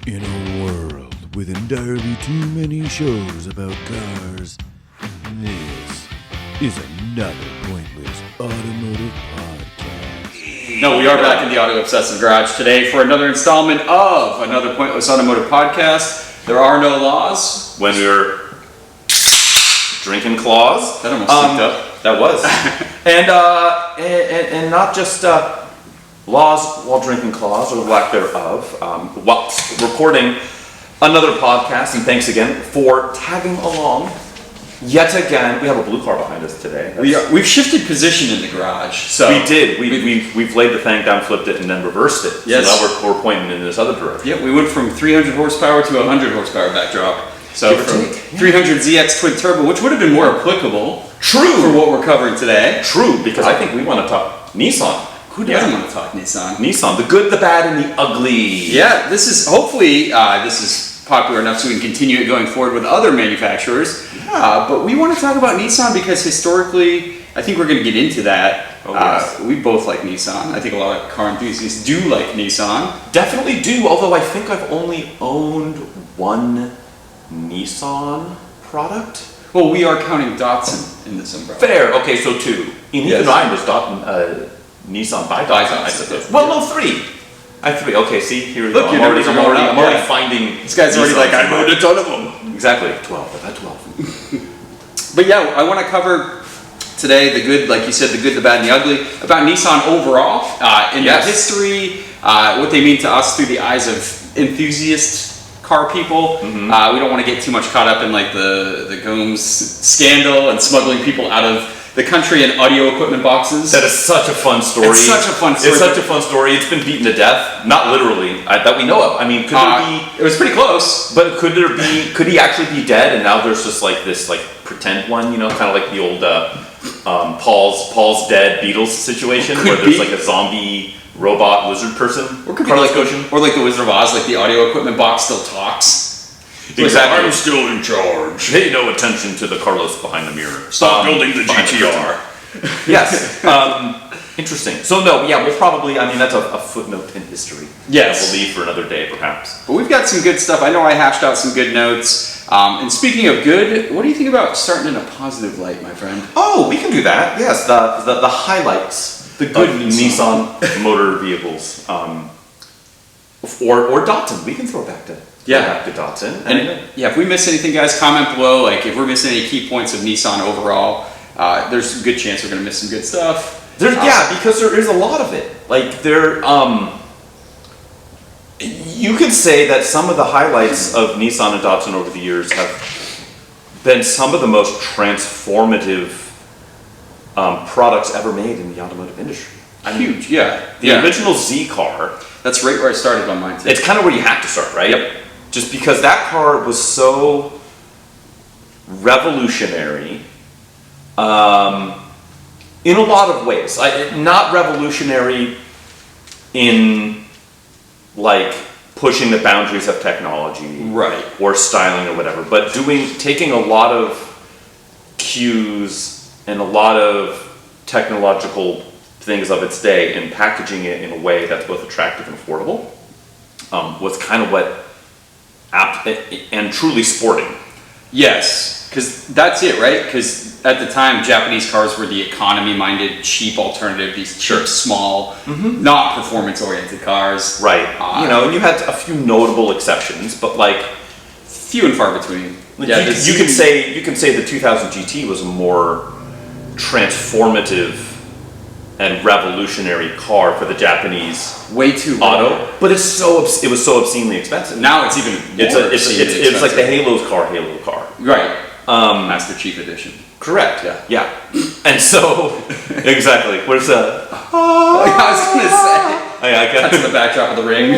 In a world with entirely too many shows about cars, this is another pointless automotive podcast. No, we are back in the Auto Obsessive Garage today for another installment of another pointless automotive podcast. There are no laws. When we were drinking claws. That almost slipped up. That was. and not just laws while drinking claws, or lack thereof, while recording another podcast. And thanks again for tagging along. Yet again, we have a blue car behind us today. We've shifted position in the garage. So we did. We've laid the thing down, flipped it, and then reversed it. Yes. So now we're pointing in this other direction. Yeah, we went from 300 horsepower to 100 horsepower backdrop. So Give or from take, yeah. 300 ZX twin turbo, which would have been more applicable. True. For what we're covering today. True, because I think we want to talk Nissan. Who doesn't want to talk Nissan? Nissan, the good, the bad, and the ugly. Yeah, this is hopefully this is popular enough so we can continue it going forward with other manufacturers. But we want to talk about Nissan because historically, I think we're going to get into that. Oh, yes. We both like Nissan. I think a lot of car enthusiasts do like Nissan. Definitely do, although I think I've only owned one Nissan product. Well, we are counting Datsun in this umbrella. Fair, okay, so two. And Yes. even mine was Nissan by Datsun, I suppose. Well, no, three. I have three. Okay, see, here we go. Look, your numbers are more up, I'm already yeah. finding. This guy's already Nissans like, I in my- owned a ton of them. Exactly, 12. I've had 12. But yeah, I want to cover today the good, like you said, the good, the bad, and the ugly, about Nissan overall, in their Yes. history, what they mean to us through the eyes of enthusiast car people. Mm-hmm. We don't want to get too much caught up in like the Gomes scandal and smuggling people out of the country in audio equipment boxes. That is such a fun story. It's such a fun story. It's such a fun story. It's been beaten to death. Not literally, that we know of. I mean, could there be... It was pretty close. But could he actually be dead, and now there's just like this like pretend one, you know, kind of like the old Paul's dead Beatles situation, Could where there's be. like a zombie robot lizard person. Or could be Carlos like, Goshen. or like the Wizard of Oz, like the audio equipment box still talks. Exactly. I'm still in charge. Pay no attention to the Carlos behind the mirror. Stop building the behind GTR. Yes. Interesting. So no, yeah, we'll probably. I mean, that's a footnote in history. Yes. That we'll leave for another day, perhaps. But we've got some good stuff. I know I hashed out some good notes. And speaking of good, what do you think about starting in a positive light, my friend? Oh, we can do that. Yes, the highlights, the good Nissan motor vehicles, or Datsun. We can throw back to Datsun. And yeah, if we miss anything, guys, comment below. Like if we're missing any key points of Nissan overall, there's a good chance we're gonna miss some good stuff. Because there is a lot of it. Like you could say that some of the highlights of Nissan and Datsun over the years have been some of the most transformative products ever made in the automotive industry. Huge, yeah. The original Z car. That's right where I started on mine too. It's kind of where you have to start, right? Yep. Just because that car was so revolutionary in a lot of ways. Not revolutionary in like pushing the boundaries of technology, Right. or styling or whatever, but taking a lot of cues and a lot of technological things of its day and packaging it in a way that's both attractive and affordable was kind of what and truly sporting. Yes, because that's it, right? Because at the time, Japanese cars were the economy-minded, cheap alternative. These cheap, small, not performance-oriented cars. Right. And you had a few notable exceptions, but like Few and far between. you can say the 2000 GT was a more transformative and revolutionary car for the Japanese way too auto, low. but it was so obscenely expensive. Now it's even more It's like the Halo car. Right. Master Chief Edition. Correct. Yeah. And so exactly. Where's the? I was gonna say. I got That's the backdrop of the ring.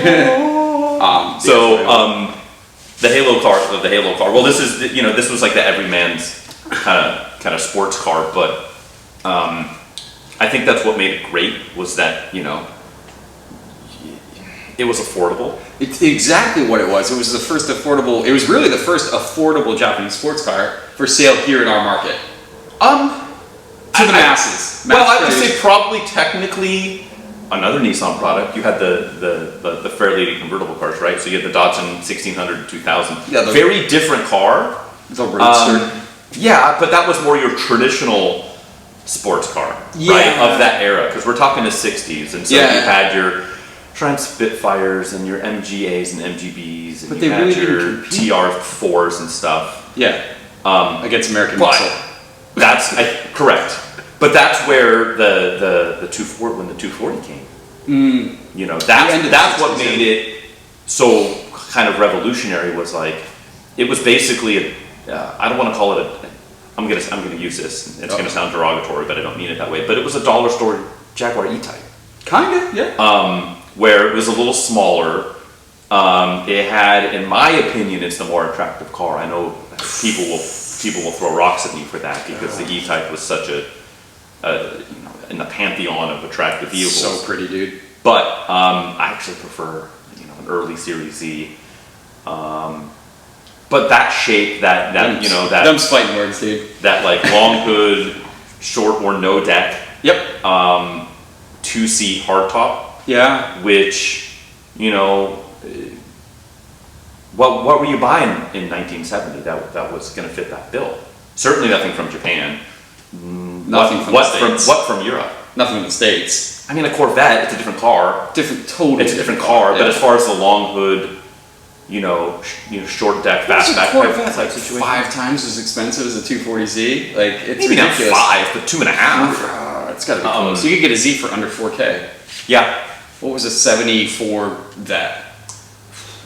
The Halo car. Well, this was like the everyman's kind of sports car, but I think that's what made it great was that it was affordable. It's exactly what it was. It was the first affordable. It was really the first affordable Japanese sports car for sale here in our market. To the masses. Well, I would say probably technically another Nissan product, you had the Fairlady convertible cars, right? So you had the Datsun 1600 2000. Yeah, very different car. The Roadster. Yeah, but that was more your traditional sports car, right? Of that era, because we're talking the 60s, and so you had your Triumph Spitfires and your MGAs and MGBs, and but you had really your TR4s and stuff. Yeah, against American muscle. That's correct. But that's where the 240 when the 240 came. You know, that's what made it so kind of revolutionary. Was like, it was basically I don't want to call it I'm gonna use this. It's gonna sound derogatory, but I don't mean it that way. But it was a dollar store Jaguar E-Type. Kinda, yeah. Where it was a little smaller. It had, in my opinion, it's the more attractive car. I know people will throw rocks at me for that, because the E-Type was such a in the pantheon of attractive vehicles. So pretty, dude. But I actually prefer an early Series Z. But that shape, that them's fighting words, dude. That like long hood, short or no deck. Yep. 2-seat hardtop. Yeah. Which, what were you buying in 1970 that was going to fit that bill? Certainly nothing from Japan. Nothing from the States. What from Europe? Nothing from the States. I mean, a Corvette, it's a different car. Totally. It's a different car, but as far as the long hood, short deck, fastback type situation. 5 times as expensive as a 240Z. Like, it's maybe ridiculous. not 5, but 2.5. It's got to be close. You could get a Z for under 4K. Yeah. What was a 74 Vet?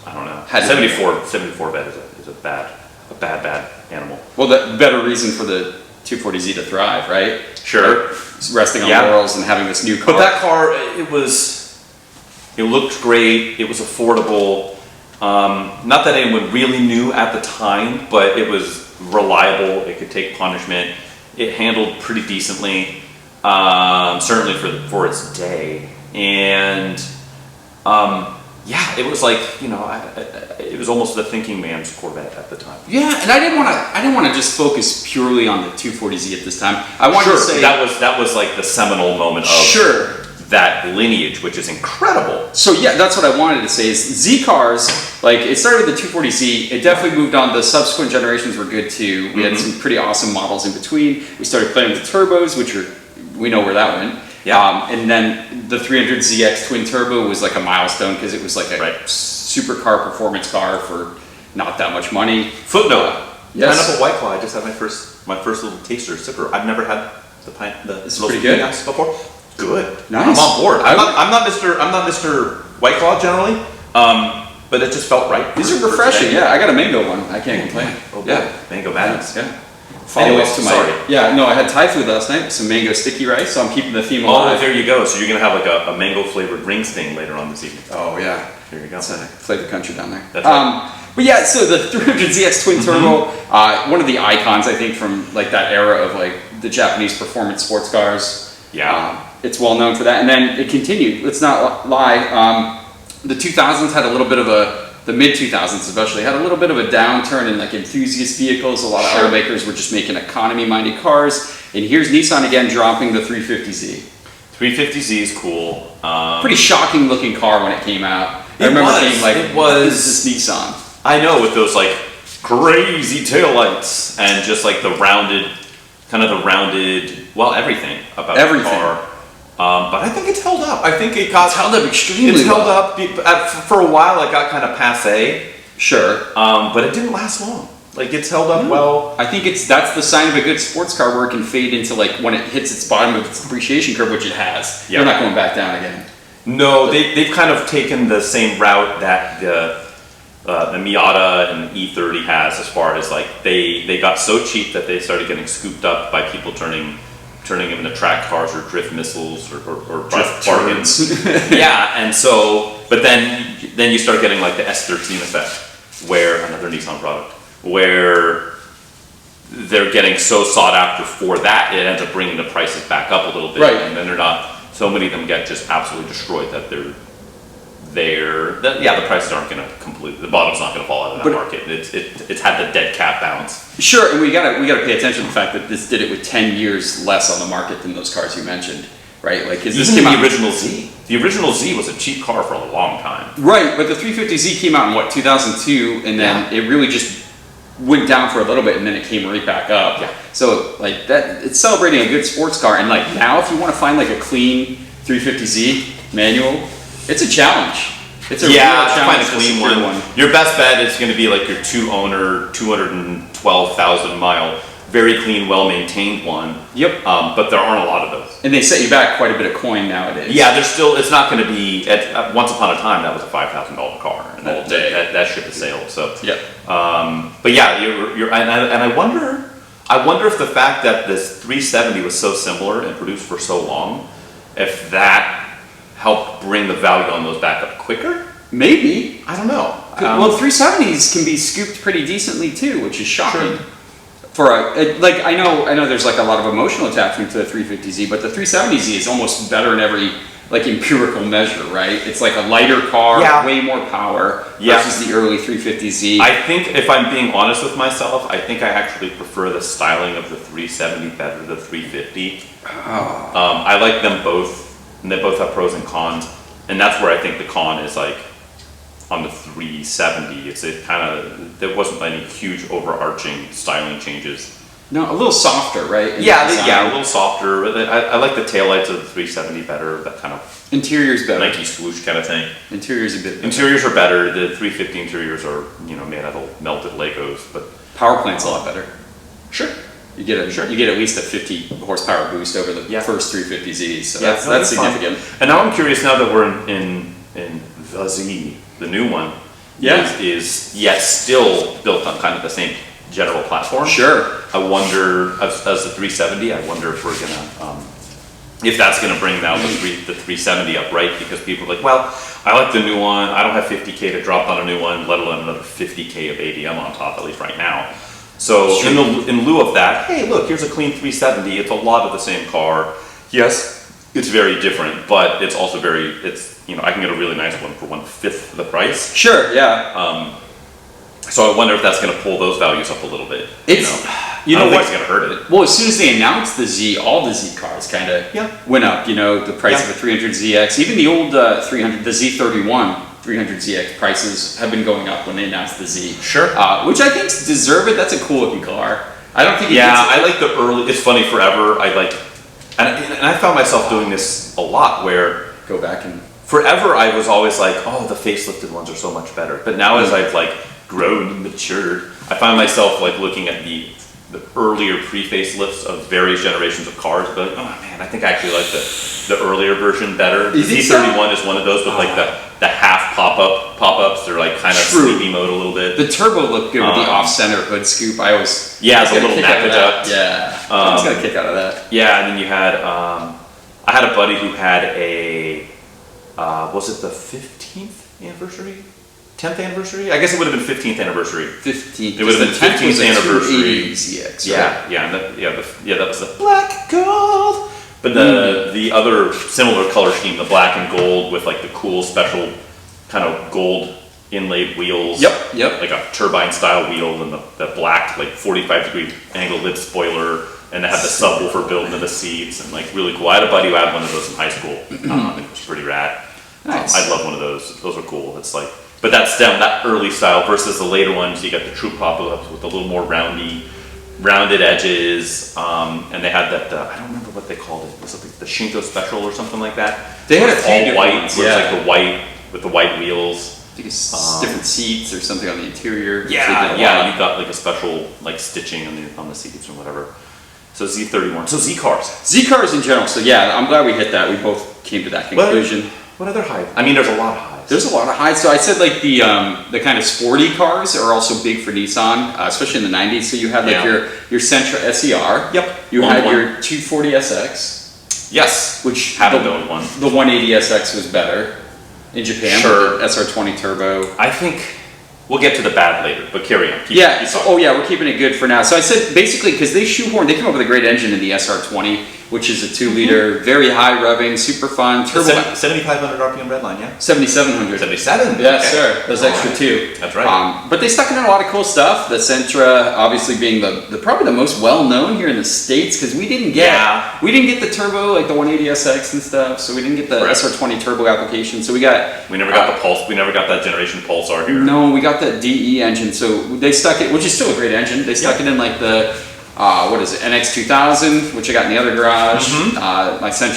I don't know. 74 Vet is a bad animal. Well, the better reason for the 240Z to thrive, right? Sure. Like, resting on laurels and having this new car. But that car, it looked great. It was affordable. Not that anyone really knew at the time, but it was reliable. It could take punishment. It handled pretty decently, certainly for its day. And it was like, it was almost the thinking man's Corvette at the time. Yeah, and I didn't want to just focus purely on the 240Z at this time. I wanted to say that was like the seminal moment of that lineage, which is incredible. So yeah, that's what I wanted to say is Z cars, like it started with the 240Z, it definitely moved on. The subsequent generations were good too. We had some pretty awesome models in between. We started playing with the turbos, we know where that went. Yeah. And then the 300ZX twin turbo was like a milestone because it was like a supercar performance car for not that much money. Footnote. Yes. Pineapple White Claw. I just had my first little taster sipper. I've never had the It's pretty good before. Good. Nice. I'm on board. I'm not Mr. White Claw generally, but it just felt right. These are refreshing. Yeah, I got a mango one. I can't complain. Oh, yeah, mango madness. Yeah. Anyways, I had Thai food last night, some mango sticky rice, so I'm keeping the theme alive. Oh, there you go. So you're gonna have like a mango flavored ring sting later on this evening. Oh yeah. There you go. It's a flavor country down there. That's right. But yeah, so the 300ZX twin turbo, one of the icons I think from like that era of like the Japanese performance sports cars. Yeah. It's well known for that, and then it continued. Let's not lie. The 2000s had a little bit of the mid 2000s especially had a little bit of a downturn in like enthusiast vehicles. A lot of automakers were just making economy-minded cars, and here's Nissan again dropping the 350Z. 350Z is cool. Pretty shocking looking car when it came out. I remember being like, "What is this Nissan?" I know, with those like crazy taillights and just like the rounded, everything about the car. But I think it's held up. I think it's held up extremely well. It's held up. For a while, it got kind of passé. Sure. But it didn't last long. Like, it's held up well. I think that's the sign of a good sports car, where it can fade into like when it hits its bottom of its depreciation curve, which it has. They're not going back down again. No, they've kind of taken the same route that the Miata and E30 has, as far as like they got so cheap that they started getting scooped up by people turning them into track cars or drift missiles or drift bargains. Yeah, and so, but then you start getting like the S13 effect, where another Nissan product, where they're getting so sought after for that, it ends up bringing the prices back up a little bit, and then so many of them get just absolutely destroyed that the prices aren't going to the bottom's not going to fall out of that market. It's had the dead cat bounce. Sure, and we gotta pay attention to the fact that this did it with 10 years less on the market than those cars you mentioned, right? Like, this came out the original Z. the original Z was a cheap car for a long time. Right, but the 350Z came out in what, 2002, and then it really just went down for a little bit, and then it came right back up. Yeah. So like that, it's celebrating a good sports car, and like now, if you want to find like a clean 350Z manual, it's a challenge. It's a real challenge find a to clean secure one. Your best bet is going to be like your 2-owner, 212,000 mile, very clean, well-maintained one. Yep. But there aren't a lot of those. And they set you back quite a bit of coin nowadays. Yeah, there's still. It's not going to be. Once upon a time, that was a $5,000 car, and that ship has sailed. So. Yeah. But yeah, you're and I wonder. I wonder if the fact that this 370 was so similar and produced for so long, if that helped bring the value on those back up quicker. Maybe. I don't know. Well, 370s can be scooped pretty decently too, which is shocking. Sure. For like I know there's like a lot of emotional attachment to the 350Z, but the 370Z is almost better in every like empirical measure, right? It's like a lighter car, way more power versus the early 350Z. I think if I'm being honest with myself, I think I actually prefer the styling of the 370 better than the 350. I like them both, and they both have pros and cons, and that's where I think the con is like on the 370. There wasn't any huge overarching styling changes. No, a little softer, right? A little softer. I like the taillights of the 370 better. That kind of interior's better. Nike swoosh kind of thing. Interior's a bit better. Interiors are better. The 350 interiors are made out of melted Legos, but power plant's a lot better. Sure. You get at least a 50 horsepower boost over the first 350Zs. So that's significant. Fun. And now I'm curious, now that we're in the Z, the new one, is yet still built on kind of the same general platform. Sure. I wonder, as the 370, I wonder if we're gonna, if that's gonna bring now the 370 up, right? Because people are like, well, I like the new one. I don't have 50K to drop on a new one, let alone another 50K of ADM on top, at least right now. So in lieu of that, hey, look, here's a clean 370. It's a lot of the same car. Yes, it's very different, but it's also I can get a really nice one for 1/5 the price. Sure, yeah. So I wonder if that's going to pull those values up a little bit. I don't think it's going to hurt it. Well, as soon as they announced the Z, all the Z cars kind of went up. The price of a 300ZX, even the old 300, the Z31 300ZX prices have been going up when they announced the Z. Sure. Which I think deserve it. That's a cool looking car. I don't think. I like the early. It's funny forever. And I found myself doing this a lot where go back and forever I was always like, oh, the facelifted ones are so much better. But now as I've grown and matured, I find myself looking at the earlier pre-facelifts of various generations of cars, but oh man, I think I actually like the earlier version better. The Z31 is one of those with the half pop-ups. They're kind of sleepy mode a little bit. The turbo looked good with the off-center hood scoop. It's a little knackage up. Yeah, I was gonna kick out of that. Yeah, and then you had I had a buddy who had a was it the 15th anniversary? 10th anniversary? I guess it would have been 15th anniversary. 15th. It would have been 15th anniversary. ZX, right? That was the black gold. But the other similar color scheme, the black and gold with the cool special kind of gold inlaid wheels. Yep. Like a turbine style wheel and the black 45-degree angle lid spoiler, and it had the subwoofer built into the seats and really cool. I had a buddy who had one of those in high school. It was pretty rad. Nice. I'd love one of those. Those are cool. It's but that's that early style versus the later ones. You got the true pop-ups with a little more rounded edges, and they had that. I don't remember what they called it. Was it the Shinko Special or something like that? They had a few all white. ones, Where it's the white with the white wheels. I think it's different seats or something on the interior. You got a special stitching on the seats or whatever. So Z31. So Z cars in general. So I'm glad we hit that. We both came to that conclusion. What other highs? I mean, there's a lot of highs. There's a lot of highs. So I said the kind of sporty cars are also big for Nissan, especially in the 90s. So you had your Sentra SER. Yep. You had your 240 SX. Yes. Which had the one. The 180 SX was better in Japan. Sure. With the SR20 turbo. I think we'll get to the bad later, but carry on. We're keeping it good for now. So I said basically because they came up with a great engine in the SR20, which is a 2-liter, very high revving, super fun, turbo. 7,500 RPM redline, yeah? 7,700. 77? Yes, Okay. sir. Those extra two. That's right. But they stuck in a lot of cool stuff. The Sentra, obviously being the probably the most well known here in the States, because we didn't get the turbo like the 180SX and stuff. So we didn't get the SR20 turbo application. So we never got the Pulse. We never got that generation Pulsar here. No, we got that DE engine. So they stuck it, which is still a great engine. They stuck it in like the what is it, NX2000, which I got in the other garage.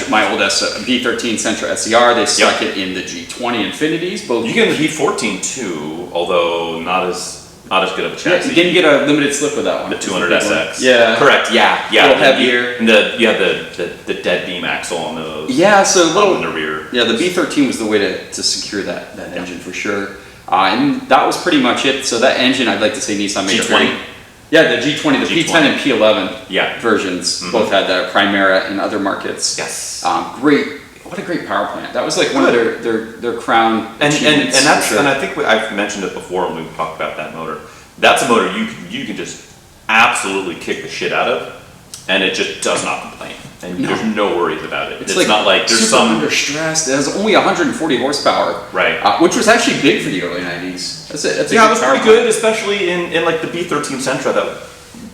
My old B13 Sentra SCR, they stuck it in the G20 Infinities. Both. You get the B14 too, although not as good of a chassis. You didn't get a limited slip with that one. The 200SX. Yeah. Correct. Yeah. A little heavier. And you had the dead beam axle on those. Yeah. So a little in the rear. Yeah, the B13 was the way to secure that engine for sure. And that was pretty much it. So that engine, I'd like to say Nissan made G20. Yeah, the G20, the P10 and P11 versions both had that Primera in other markets. Yes. Great. What a great power plant. That was like one of their crown achievements. And I think I've mentioned it before when we talked about that motor. That's a motor you can just absolutely kick the shit out of, and it just does not complain. And there's no worries about it. It's like not like there's super under stressed. It has only 140 horsepower, right? Which was actually big for the early 90s. That's it. Yeah, it was pretty good, especially in like the B13 Sentra.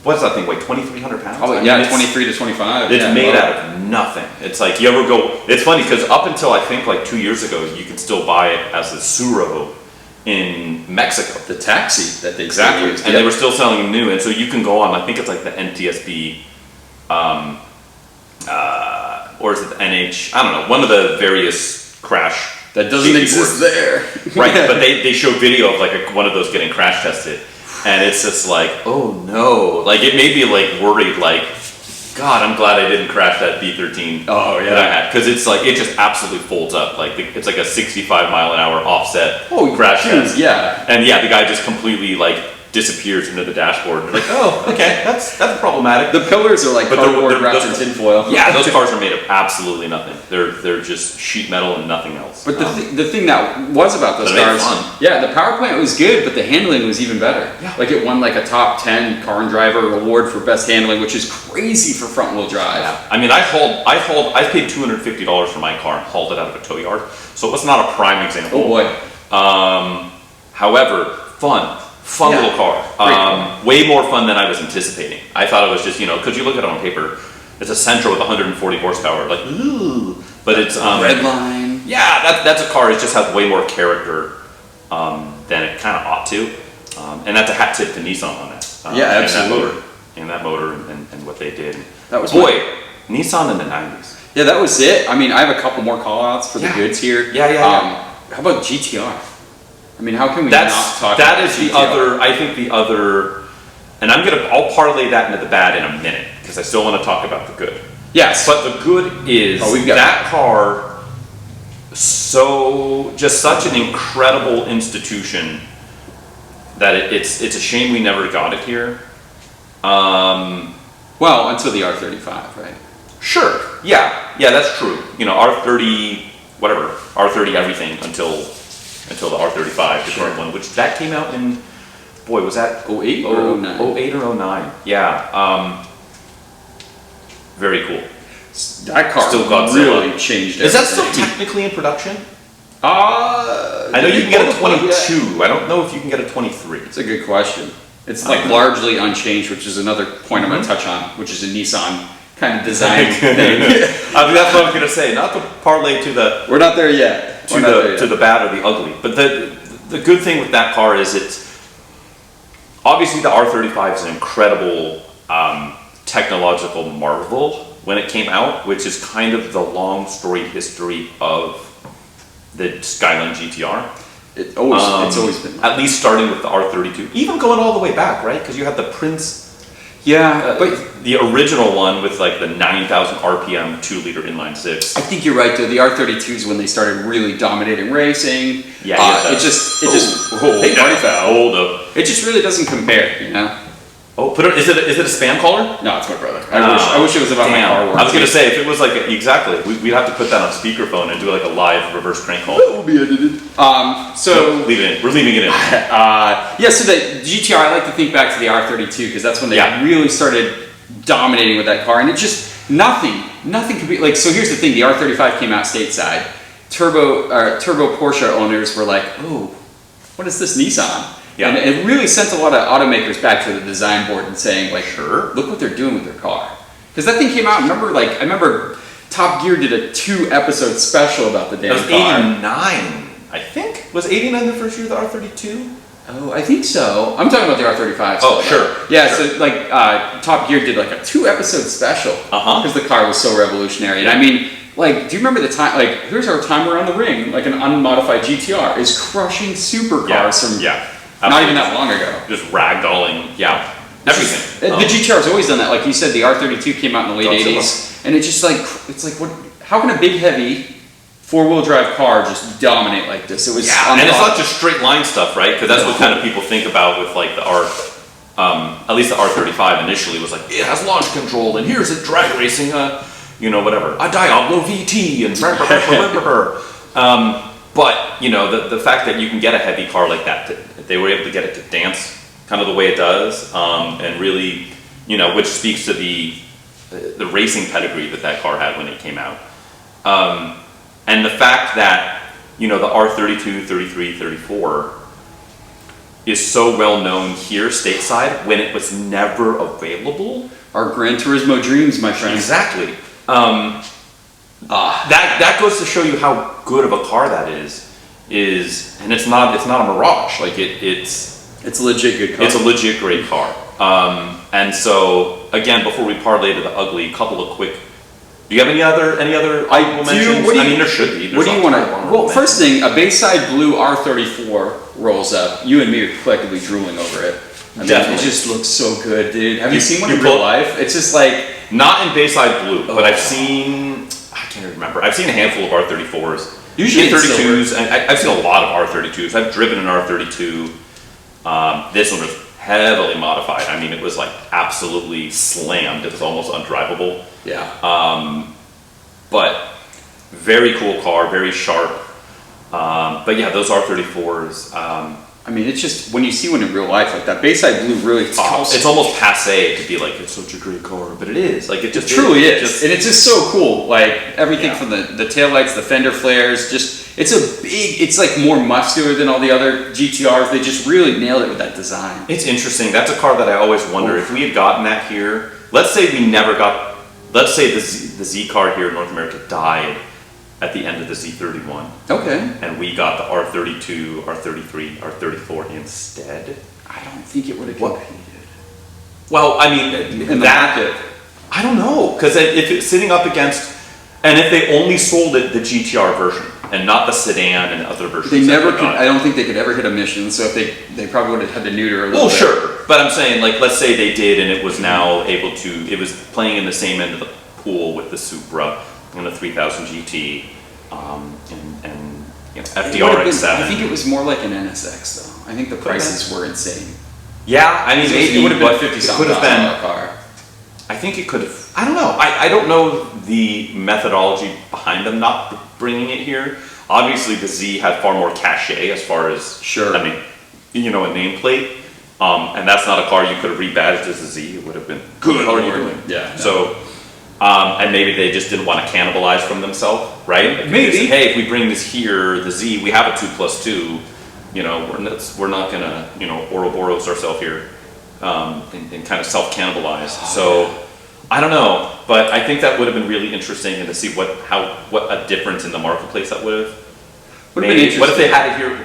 What's that thing, like 2,300 pounds? Oh, yeah, 23 to 25. It's made out of nothing. It's like you ever go. It's funny because up until I think like 2 years ago, you could still buy it as the Suro in Mexico. The taxi that they used, and they were still selling them new. And so you can go on. I think it's like the NTSB. Or is it the NH? I don't know. One of the various crash that doesn't exist there, right? But they show video of like one of those getting crash tested, and it's just like, oh no! Like it made me like worried. Like, God, I'm glad I didn't crash that B13. Oh yeah, that I had, because it's like it just absolutely folds up. Like it's like a 65 mile an hour offset crash test. Yeah, and yeah, the guy just completely like disappears into the dashboard. They're like, oh, okay, that's problematic. The pillars are like cardboard wrapped in tinfoil. Yeah, those cars are made of absolutely nothing. They're just sheet metal and nothing else. But the thing that was about those cars, yeah, the power plant was good, but the handling was even better. Yeah. Like it won like a top 10 car and driver award for best handling, which is crazy for front wheel drive. Yeah. I mean, I paid $250 for my car and hauled it out of a tow yard, so it was not a prime example. Oh boy. However, fun little car. Way more fun than I was anticipating. I thought it was just, because you look at it on paper, it's a Sentra with 140 horsepower, like, ooh. But it's red line. Yeah, that's a car. It just has way more character than it kind of ought to, and that's a hat tip to Nissan on that. Yeah, absolutely. And that motor and what they did. That was Nissan in the 90s. Yeah, that was it. I mean, I have a couple more call outs for the goods here. Yeah. How about GTR? I mean, how can we not talk that about is GTR? the other, I think the other, and I'll parlay that into the bad in a minute, because I still want to talk about the good. Yes. But the good is that car, just such an incredible institution that it's a shame we never got it here. Well, until the R35, right? Sure. Yeah, that's true. R30, whatever, R30 everything until the R35, the current one, which that came out in, boy, was that 08 or 09? 08 or 09. Yeah. Very cool. That car still got really changed everything. Is that still technically in production? I know you can get a 22. I don't know if you can get a 23. It's a good question. It's like largely unchanged, which is another point I'm going to touch on, which is a Nissan kind of design thing. That's what I was going to say. Not to parlay to the... We're not there yet. To the bad or the ugly. But the good thing with that car is it's... Obviously the R35 is an incredible technological marvel when it came out, which is kind of the long story history of the Skyline GTR. It's always been. At least starting with the R32. Even going all the way back, right? Because you had the Prince... Yeah, but the original one with like the 9,000 RPM 2-liter inline six. I think you're right though. The R32 is when they started really dominating racing. Yeah, it just hold up. It just really doesn't compare, Oh, is it a spam caller? No, it's my brother. I wish it was about my car warranty. I was gonna say if it was like exactly, we'd have to put that on speakerphone and do like a live reverse crank call. That will be edited. So leave it in. We're leaving it in. So the GTR, I like to think back to the R32 because that's when they really started dominating with that car, and it just Nothing could be like. So here's the thing: the R35 came out stateside. Turbo Porsche owners were like, "Oh, what is this Nissan?" Yeah. And it really sent a lot of automakers back to the design board and saying, like, Sure. look what they're doing with their car. Because that thing came out. I remember Top Gear did a 2-episode special about the damn That was car. 89, I think. Was 89 the first year of the R32? Oh, I think so. I'm talking about the R35. Oh, still, sure. Yeah, Sure. so like Top Gear did like a 2-episode special because the car was so revolutionary. And I mean, like, do you remember the time? Like, here's our time around the ring. Like an unmodified GTR is crushing supercars from not even that long ago. Just ragdolling, everything. The GTR's always done that. Like you said, the R32 came out in the late Godzilla. 80s, and it's like what? How can a big heavy 4-wheel drive car just dominate like this? It was and it's not just straight line stuff, right? Because that's what kind of people think about with like the at least the R35 initially was like, it has launch control, and here's it drag racing whatever, a Diablo VT, and but the fact that you can get a heavy car like that, they were able to get it to dance kind of the way it does, and really, which speaks to the racing pedigree that car had when it came out. And the fact that, the R32, 33, 34 is so well known here stateside when it was never available. Our Gran Turismo dreams, my friend. Exactly. That goes to show you how good of a car that is, and it's not a mirage. Like it's a legit good car. It's a legit great car. And so again, before we parlay to the ugly, couple of quick. Do you have any other honorable mentions? I mean, there should be. What do you want to? Well, first thing, a Bayside Blue R34 rolls up. You and me are collectively drooling over it. I mean, it just looks so good, dude. Have you seen one in real life? It's just like not in Bayside Blue, but I've seen. I can't even remember. I've seen a handful of R34s. Usually R32s. I've seen a lot of R32s. I've driven an R32. This one was heavily modified. I mean, it was like absolutely slammed. It was almost undrivable. Yeah. But very cool car, very sharp. But yeah, those R34s. I mean, it's just when you see one in real life like that, Bayside Blue really it's almost passé to be like it's such a great car, but it is like it truly is, and it's just so cool. Like everything from the taillights, the fender flares, it's like more muscular than all the other GTRs. They just really nailed it with that design. It's interesting. That's a car that I always wonder if we had gotten that here. Let's say we never got. Let's say the Z car here in North America died at the end of the Z31. Okay. And we got the R32, R33, R34 instead. I don't think it would have competed. Well, I mean, in the market. I don't know, because if it's sitting up against, and if they only sold it the GTR version and not the sedan and other versions, they never could. I don't think they could ever hit emissions. So if they probably would have had to neuter a little bit. Well, sure, but I'm saying like let's say they did, and it was now able to. It was playing in the same end of the pool with the Supra and the 3000 GT, and FDRX7. I think it was more like an NSX though. I think the prices were insane. Yeah, I mean maybe it would have been $50,000 car. I think it could have. I don't know. I don't know the methodology behind them not bringing it here. Obviously, the Z had far more cachet as far as I mean, a nameplate, and that's not a car you could have rebadged as a Z. It would have been good. How are you doing? Yeah. So, and maybe they just didn't want to cannibalize from themselves, right? Like maybe. Hey, if we bring this here, the Z, we have a 2+2. We're not gonna Ouroboros ourselves here, and kind of self-cannibalize. So. I don't know, but I think that would have been really interesting, and to see what a difference in the marketplace that would have made. What if they had it here?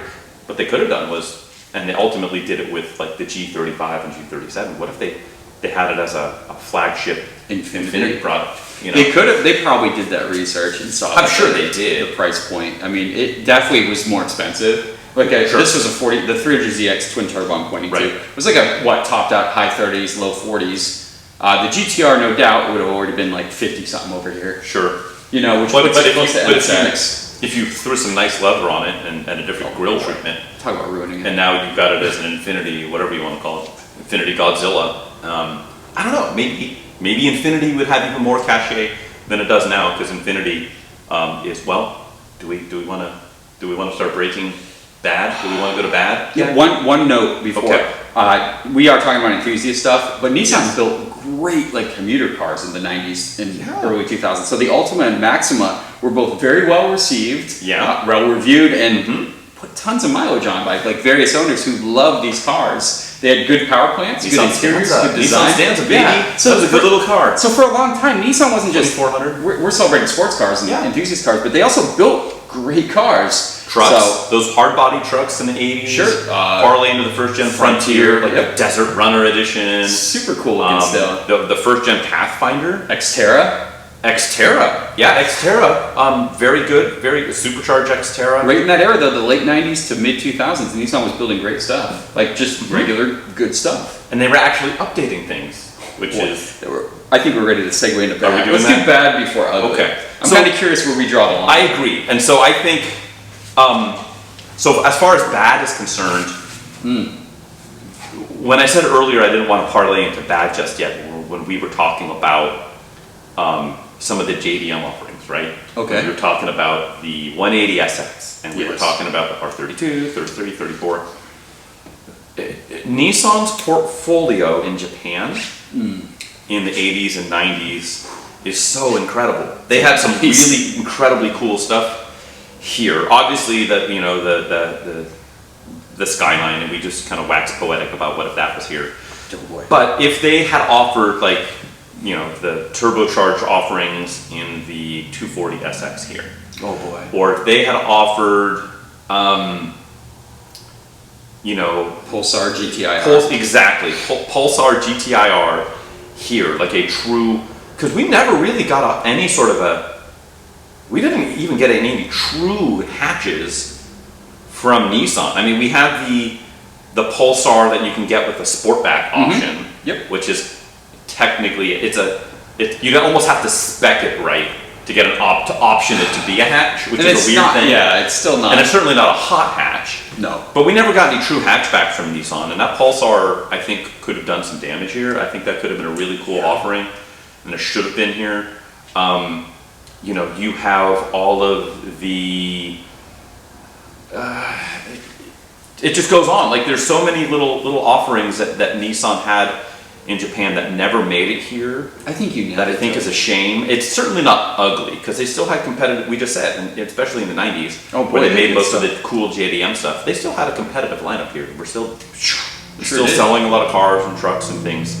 What they could have done was, and they ultimately did it with like the G35 and G37. What if they had it as a flagship Infiniti product? They could have. They probably did that research and saw. I'm sure they did. The price point. I mean, it definitely was more expensive. Like this was a 40. The 300ZX twin turbo I'm pointing to. It was like a topped out high 30s, low 40s. The GTR, no doubt, would have already been like 50 something over here. Sure. Which puts it close to NSX. If you threw some nice leather on it and a different grille treatment, talk about ruining it. And now you've got it as an Infiniti, whatever you want to call it, Infiniti Godzilla. I don't know. Maybe Infiniti would have even more cachet than it does now, because Infiniti is well. Do we want to start breaking bad? Do we want to go to bad? Yeah. One note before. Okay. We are talking about enthusiast stuff, but Nissan's built great like commuter cars in the 90s and early 2000s. So the Ultima and Maxima were both very well received, well reviewed, and put tons of mileage on by like various owners who love these cars. They had good power plants, good interiors, good design. Nissan Stanza, baby. Yeah. So it was a good little car. So for a long time, Nissan wasn't just 400. We're celebrating sports cars and enthusiast cars, but they also built great cars. Trucks, those hard body trucks in the 80s. Sure. Parlay into the first gen Frontier, like the Desert Runner edition. Super cool looking still. The first gen Pathfinder. Xterra. Yeah, Xterra. Very good, very supercharged Xterra. Right in that era though, the late 90s to mid 2000s, Nissan was building great stuff. Like just regular good stuff. And they were actually updating things, which is... I think we're ready to segue into bad. Let's do bad before ugly. Okay. I'm kind of curious where we draw the line. I agree. And so I think, so as far as bad is concerned, when I said earlier I didn't want to parlay into bad just yet, when we were talking about some of the JDM offerings, right? Okay. We were talking about the 180 SX, and we were talking about the R32, 33, 34. Nissan's portfolio in Japan in the 80s and 90s is so incredible. They had some really incredibly cool stuff here. Obviously, the Skyline, and we just kind of waxed poetic about what if that was here. Oh boy. But if they had offered like, the turbocharged offerings in the 240 SX here. Oh boy. Or if they had offered, Pulsar GTIR. Exactly. Pulsar GTIR here, like a true, because we never really got any sort of we didn't even get any true hatches from Nissan. I mean, we had the Pulsar that you can get with the Sportback option, which is technically, you almost have to spec it right to get to option it to be a hatch, which is a weird thing. Yeah, it's still not. And it's certainly not a hot hatch. No. But we never got any true hatchbacks from Nissan, and that Pulsar, I think, could have done some damage here. I think that could have been a really cool offering, and it should have been here. You have all of the... it just goes on. Like, there's so many little offerings that Nissan had in Japan that never made it here. I think you nailed that it. I think is a shame. It's certainly not ugly, because they still had competitive, we just said, and especially in the 90s, where they made most of the cool JDM stuff, they still had a competitive lineup here. We're still selling a lot of cars and trucks and things.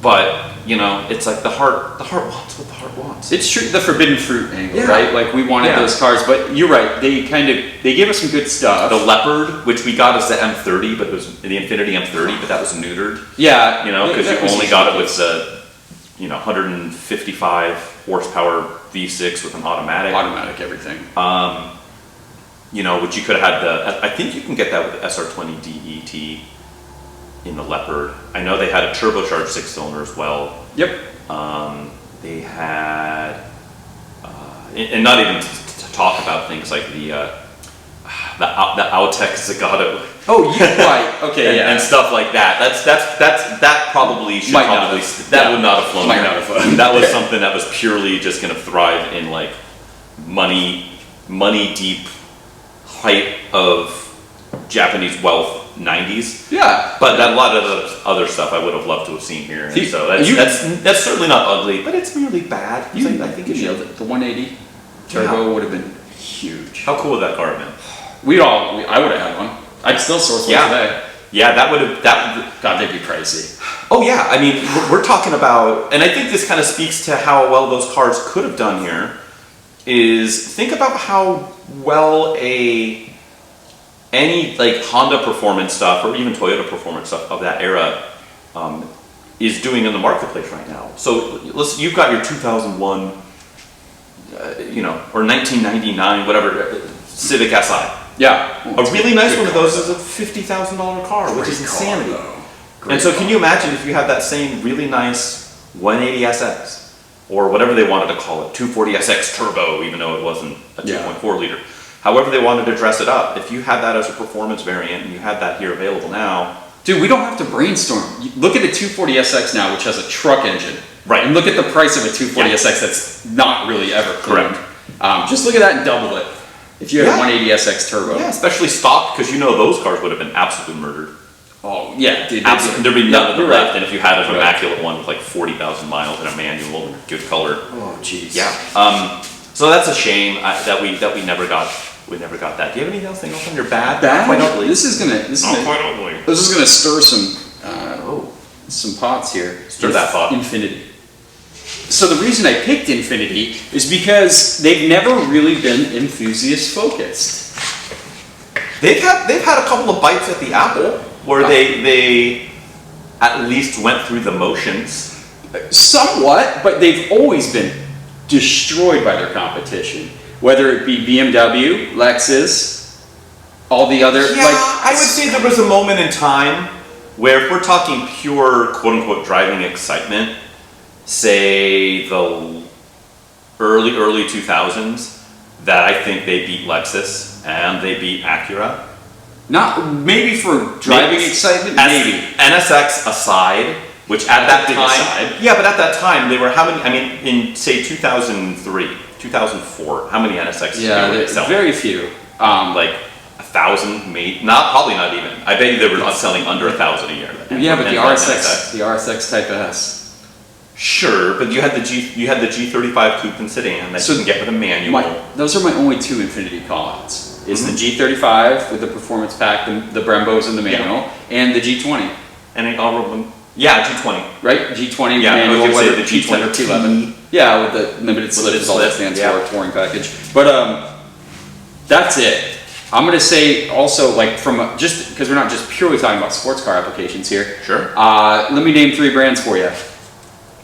But, it's like the heart wants what the heart wants. It's true, the forbidden fruit angle, right? Like, we wanted those cars, but you're right, they gave us some good stuff. The Leopard, which we got as the M30, but it was the Infinity M30, but that was neutered. Yeah. Because you only got it with the, 155 horsepower V6 with an automatic. Automatic everything. Which you could have had I think you can get that with the SR20 DET in the Leopard. I know they had a turbocharged 6-cylinder as well. Yep. They had, and not even to talk about things like the Autech Zagato. Oh, yeah, right. Okay, and stuff like that. That probably should would not have flown. Might not have flown. That was something that was purely just going to thrive in like money deep height of Japanese wealth 90s. Yeah. But a lot of the other stuff I would have loved to have seen here. And so that's certainly not ugly, but it's really bad. I think it nailed it. The 180 turbo would have been huge. How cool would that car have been? I would have had one. I'd still source one today. Yeah, that would have. God, they'd be pricey. Oh yeah, I mean, we're talking about, and I think this kind of speaks to how well those cars could have done here. Is think about how well any like Honda performance stuff or even Toyota performance stuff of that era is doing in the marketplace right now. So you've got your 2001, or 1999, whatever, Civic Si. Yeah. A really nice one of those is a $50,000 car, which is insanity. And so can you imagine if you had that same really nice 180 SX, or whatever they wanted to call it, 240 SX Turbo, even though it wasn't a 2.4 liter. However they wanted to dress it up, if you had that as a performance variant and you had that here available now. Dude, we don't have to brainstorm. Look at the 240 SX now, which has a truck engine. Right. And look at the price of a 240 SX that's not really ever cleaned. Correct. Just look at that and double it. If you had a 180 SX Turbo. Yeah, especially stock, because those cars would have been absolutely murdered. Oh yeah, dude. Absolutely, there'd be none of them You're right. left. And if you had an Right. immaculate one with like 40,000 miles and a manual and good color, Oh jeez. yeah. So that's a shame that we never got. We never got that. Do you have anything else on your bad? Bad. Quite ugly. This is gonna. Quite ugly. This is gonna stir some pots here. Stir that pot. Infinity. So the reason I picked Infinity is because they've never really been enthusiast focused. They've had a couple of bites at the apple where they at least went through the motions. Somewhat, but they've always been destroyed by their competition. Whether it be BMW, Lexus, all the other. Yeah, I would say there was a moment in time where, if we're talking pure quote-unquote driving excitement, say the early 2000s, that I think they beat Lexus and they beat Acura. Not maybe for driving excitement, maybe. NSX aside, which at that big time, aside. yeah, but at that time they were how many? I mean, in say 2003, 2004, how many NSXs were they selling? Very few. Like 1,000, maybe probably not even. I bet you they were not selling under 1,000 a year. Yeah, but the And RSX Type S. Sure, but you had the G35 coupe and sedan that you can get with a manual. Those are my only two Infinity call-outs. Is the G35 with the performance pack, the Brembos and the manual, and the G20. And they all of them. Yeah, G20. Right? G20 Yeah, manual, I was gonna whether say the G10 or G20. T11. Yeah, with the limited slip is all that stands for, touring package. But that's it. I'm gonna say also, like, just because we're not just purely talking about sports car applications here. Sure. Let me name three brands for you: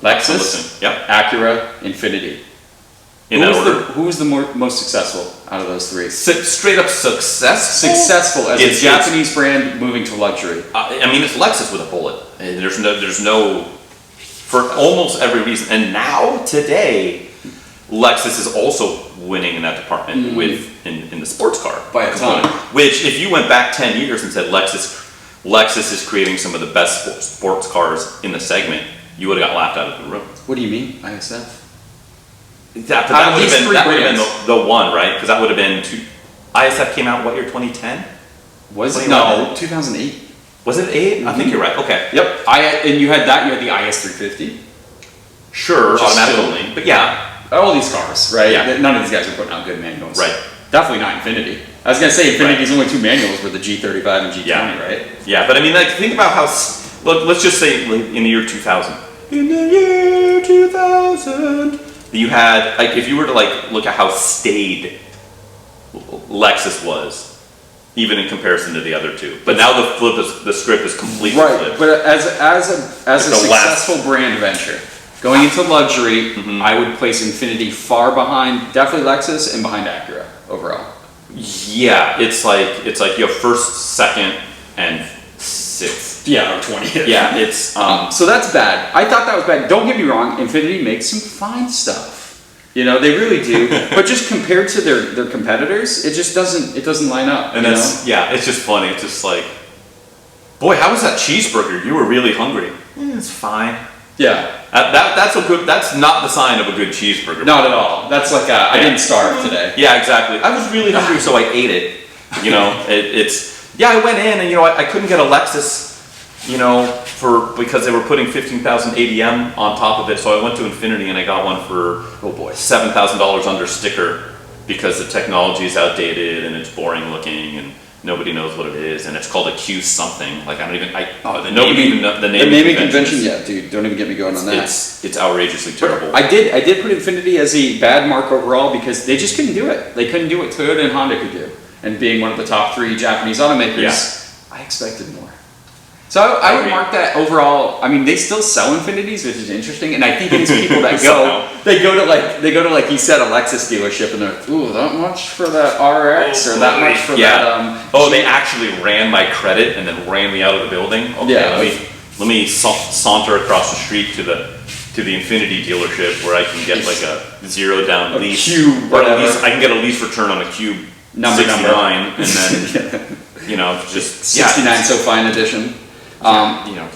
Lexus, Listen, yep. Acura, Infinity. Who was the most successful out of those three? Straight up successful. Successful as a Japanese brand moving to luxury. I mean, it's Lexus with a bullet. And there's no, for almost every reason. And now, today, Lexus is also winning in that department in the sports car. By a ton. Which, if you went back 10 years and said Lexus is creating some of the best sports cars in the segment, you would have got laughed out of the room. What do you mean, ISF? That would have been the one, right? Because that would have been ISF came out what year? 2010? Was it? No, 2008. Was it 8? I think you're right. Okay. Yep. And you had the IS350. Sure, automatic only. But yeah. All these cars, right? Yeah. None of these guys are putting out good manuals. Right. Definitely not Infinity. I was gonna say Infinity's only two manuals were the G35 and G20, right? Yeah, but I mean, like, think about how. Let's just say in the year 2000. In the year 2000. You had, like, if you were to look at how staid Lexus was, even in comparison to the other two. But now the script is completely flipped. But as a successful brand venture, going into luxury, I would place Infinity far behind, definitely Lexus and behind Acura overall. Yeah, it's like you have first, second, and sixth. Yeah, or 20th. Yeah, it's so that's bad. I thought that was bad. Don't get me wrong, Infinity makes some fine stuff. You know, they really do. But just compared to their competitors, it just doesn't line up. And it's just funny. It's just like, boy, how was that cheeseburger? You were really hungry. It's fine. Yeah. That's not the sign of a good cheeseburger. Not at all. That's like I didn't starve today. Yeah, exactly. I was really hungry, so I ate it. You know, I went in and I couldn't get a Lexus, because they were putting 15,000 ADM on top of it. So I went to Infinity and I got one for $7,000 under sticker because the technology is outdated and it's boring looking and nobody knows what it is, and it's called a Q something. Like the naming convention. Yeah, dude, don't even get me going on that. It's outrageously terrible. I did put Infinity as a bad mark overall because they just couldn't do it. They couldn't do what Toyota and Honda could do, and being one of the top 3 Japanese automakers, I expected more. So I would mark that overall. I mean, they still sell Infinities, which is interesting, and I think it's people that they go to like you said, a Lexus dealership, and they're like, ooh, that much for that RX or that much for that. They actually ran my credit and then ran me out of the building. Okay, let me saunter across the street to the Infinity dealership where I can get like a 0 down lease, Cube, or at least I can get a lease return on a Cube number 69, and then just 69 so fine edition.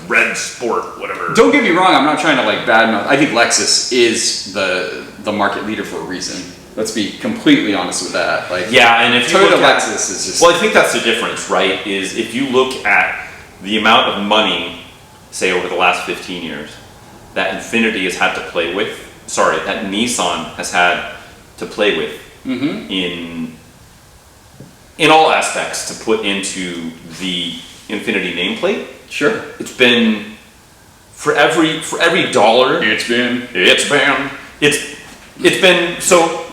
Red Sport, whatever. Don't get me wrong, I'm not trying to badmouth. I think Lexus is the market leader for a reason. Let's be completely honest with that. And if you Toyota look at Lexus is just. Well, I think that's the difference, right? Is if you look at the amount of money, say over the last 15 years, that Infiniti has had to play with, that Nissan has had to play with in all aspects to put into the Infiniti nameplate. Sure. It's been for every dollar. It's been so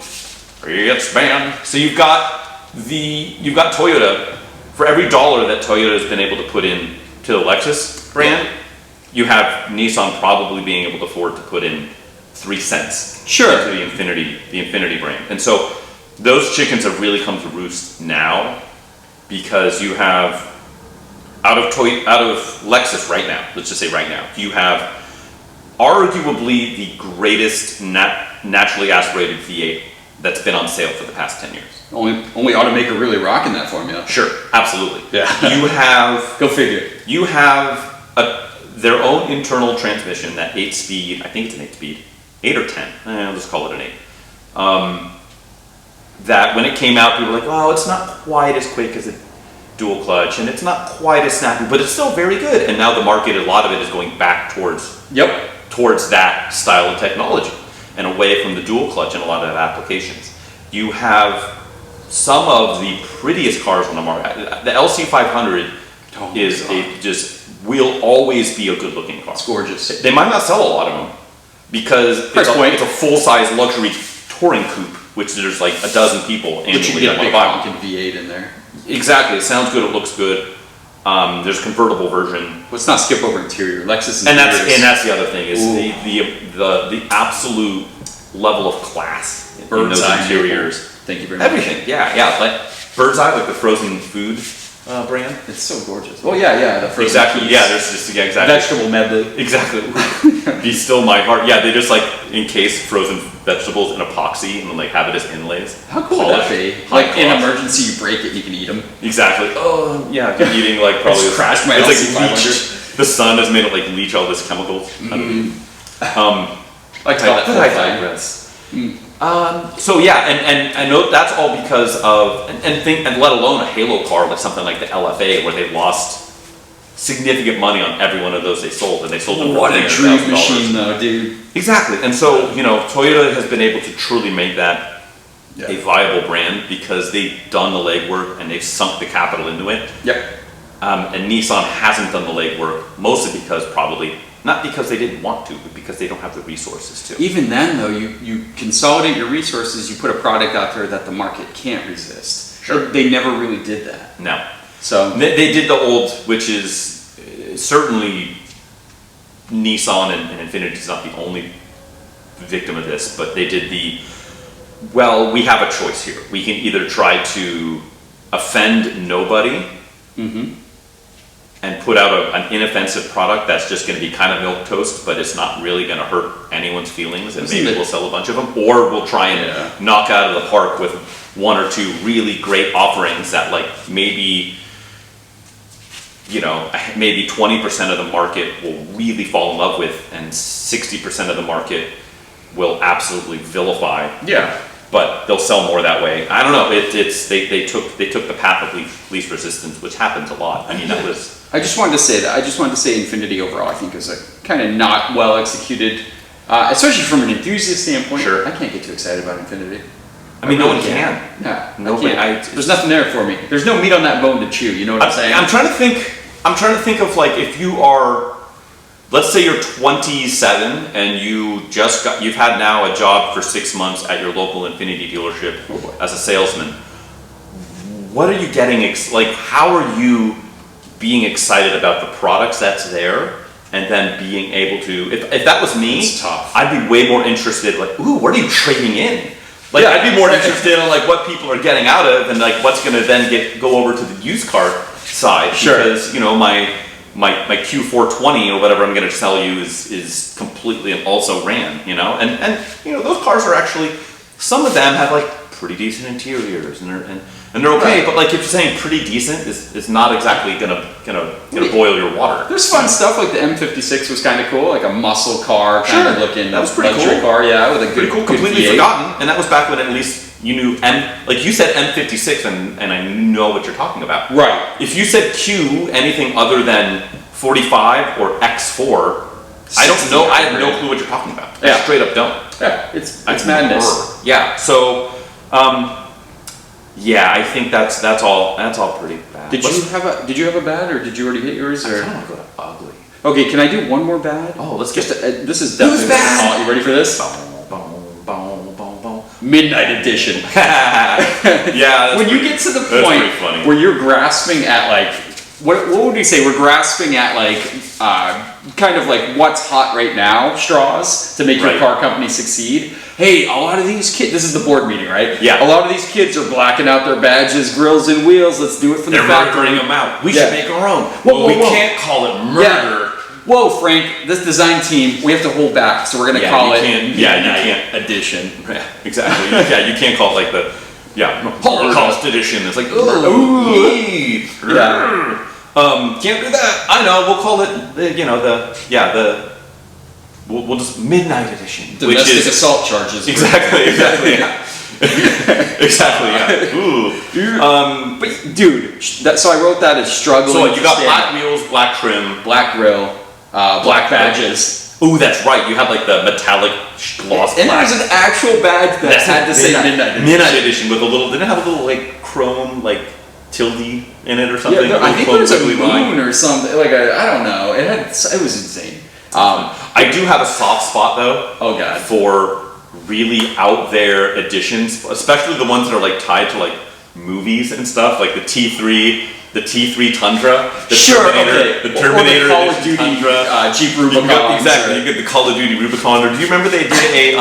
you've got Toyota. For every dollar that Toyota has been able to put in to the Lexus brand, you have Nissan probably being able to afford to put in 3 cents into the Infiniti brand. And so those chickens have really come to roost now, because you have out of Lexus right now, let's just say right now, you have arguably the greatest naturally aspirated V8 that's been on sale for the past 10 years. Only automaker really rocking that formula. Sure, absolutely. Yeah. You have go figure. You have their own internal transmission, that 8-speed. I think it's an 8-speed, 8 or 10. I'll just call it an 8. That when it came out, people were like, "Oh, it's not quite as quick as a dual clutch, and it's not quite as snappy, but it's still very good." And now the market, a lot of it is going back towards that style of technology and away from the dual clutch in a lot of applications. You have some of the prettiest cars on the market. The LC500 will always be a good-looking car. It's gorgeous. They might not sell a lot of them because it's a full-size luxury touring coupe, which there's like a dozen people annually. But you can get a big honking V8 in there. Exactly. It sounds good. It looks good. There's a convertible version. Let's not skip over interior. Lexus and that's the other thing is the absolute level of class in those interiors. Thank you very much. Everything, yeah. Like Bird's Eye, like the frozen food brand. It's so gorgeous. Oh yeah, the frozen exactly. Foods. Yeah, there's just exactly vegetable medley. Exactly. Be still my heart. Yeah, they just like encase frozen vegetables in epoxy and then like have it as inlays. How cool would that be? Like in emergency, you break it and you can eat them. Exactly. Oh yeah, you're eating like probably. It's crashed my LC500. The sun has made it like leach all this chemicals. I digress. So yeah, and I know that's all because of and let alone a Halo car like something like the LFA, where they lost significant money on every one of those they sold, and they sold them for what a dream machine though, dude. Exactly. And so Toyota has been able to truly make that a viable brand because they've done the legwork and they've sunk the capital into it. Yep. And Nissan hasn't done the legwork, mostly because not because they didn't want to, but because they don't have the resources to. Even then, though, you consolidate your resources, you put a product out there that the market can't resist. Sure. They never really did that. No. So they did the old, which is certainly Nissan and Infiniti is not the only victim of this, but they did we have a choice here. We can either try to offend nobody and put out an inoffensive product that's just going to be kind of milquetoast, but it's not really going to hurt anyone's feelings, and maybe we'll sell a bunch of them, or we'll try and knock out of the park with 1 or 2 really great offerings that like maybe 20% of the market will really fall in love with, and 60% of the market will absolutely vilify. Yeah. But they'll sell more that way. I don't know. They took the path of least resistance, which happens a lot. I mean, that was. I just wanted to say that. I just wanted to say Infiniti overall, I think, is a kind of not well executed, especially from an enthusiast standpoint. Sure. I can't get too excited about Infiniti. I mean, no one can. Yeah. Nobody. There's nothing there for me. There's no meat on that bone to chew. You know what I'm saying? I'm trying to think of like if you are. Let's say you're 27 and you've had now a job for 6 months at your local Infiniti dealership as a salesman. What are you getting? How are you being excited about the products that's there, and then being able to? If that was me, it's tough. I'd be way more interested. Like, ooh, what are you trading in? Like, I'd be more interested in like what people are getting out of, and like what's going to then go over to the used car side. Sure. Because my Q420 or whatever I'm going to sell you is completely and also ran, and those cars are actually, some of them have like pretty decent interiors and they're okay, but like if you're saying pretty decent is not exactly gonna boil your water. There's fun stuff like the M56 was kind of cool, like a muscle car kind of looking. That was pretty luxury cool. car, yeah, with a good, pretty cool, good completely V8. forgotten, and that was back when at least you knew like you said M56, and I know what you're talking about. Right. If you said Q, anything other than 45 or X4, I don't know. I have no clue what you're talking about. I straight up don't. Yeah, it's madness. Yeah. So, yeah, I think that's all pretty bad. Did you have a bad, or did you already hit yours? Or? I kind of want to go to ugly. Okay, can I do one more bad? Oh, let's get this is definitely Who's bad? You ready for this? Midnight edition. Yeah. When you get to the point where you're grasping at like, what would we say? We're grasping at like, kind of like what's hot right now straws to make your car company succeed. Hey, a lot of these kids, this is the board meeting, right? Yeah. A lot of these kids are blacking out their badges, grills, and wheels. Let's do it from the factory. They're murdering them out. We should make our own. Whoa, we can't call it murder. Yeah. Whoa, Frank, this design team, we have to hold back, so we're going to call it Midnight Edition. Yeah, exactly. you can't call it like the Holocaust Edition. It's like, can't do that. I know. We'll call it, we'll just Midnight Edition. Domestic assault charges. Exactly. Yeah. Exactly. Yeah. Ooh. But dude, so I wrote that as struggling. So you got black wheels, black trim, black grill, black badges. Ooh, that's right. You had like the metallic gloss. And there was an actual badge that had to say Midnight Edition. Midnight Edition with a little. Didn't it have a little like chrome like tilde in it or something? Yeah, I think there was a moon or something. Like I don't know. It was insane. I do have a soft spot though. Oh god. For really out there editions, especially the ones that are like tied to like movies and stuff, like the T3 Tundra, the Terminator, or the Call of Duty Tundra, Jeep Rubicon. You get the Call of Duty Rubicon. Or do you remember they did a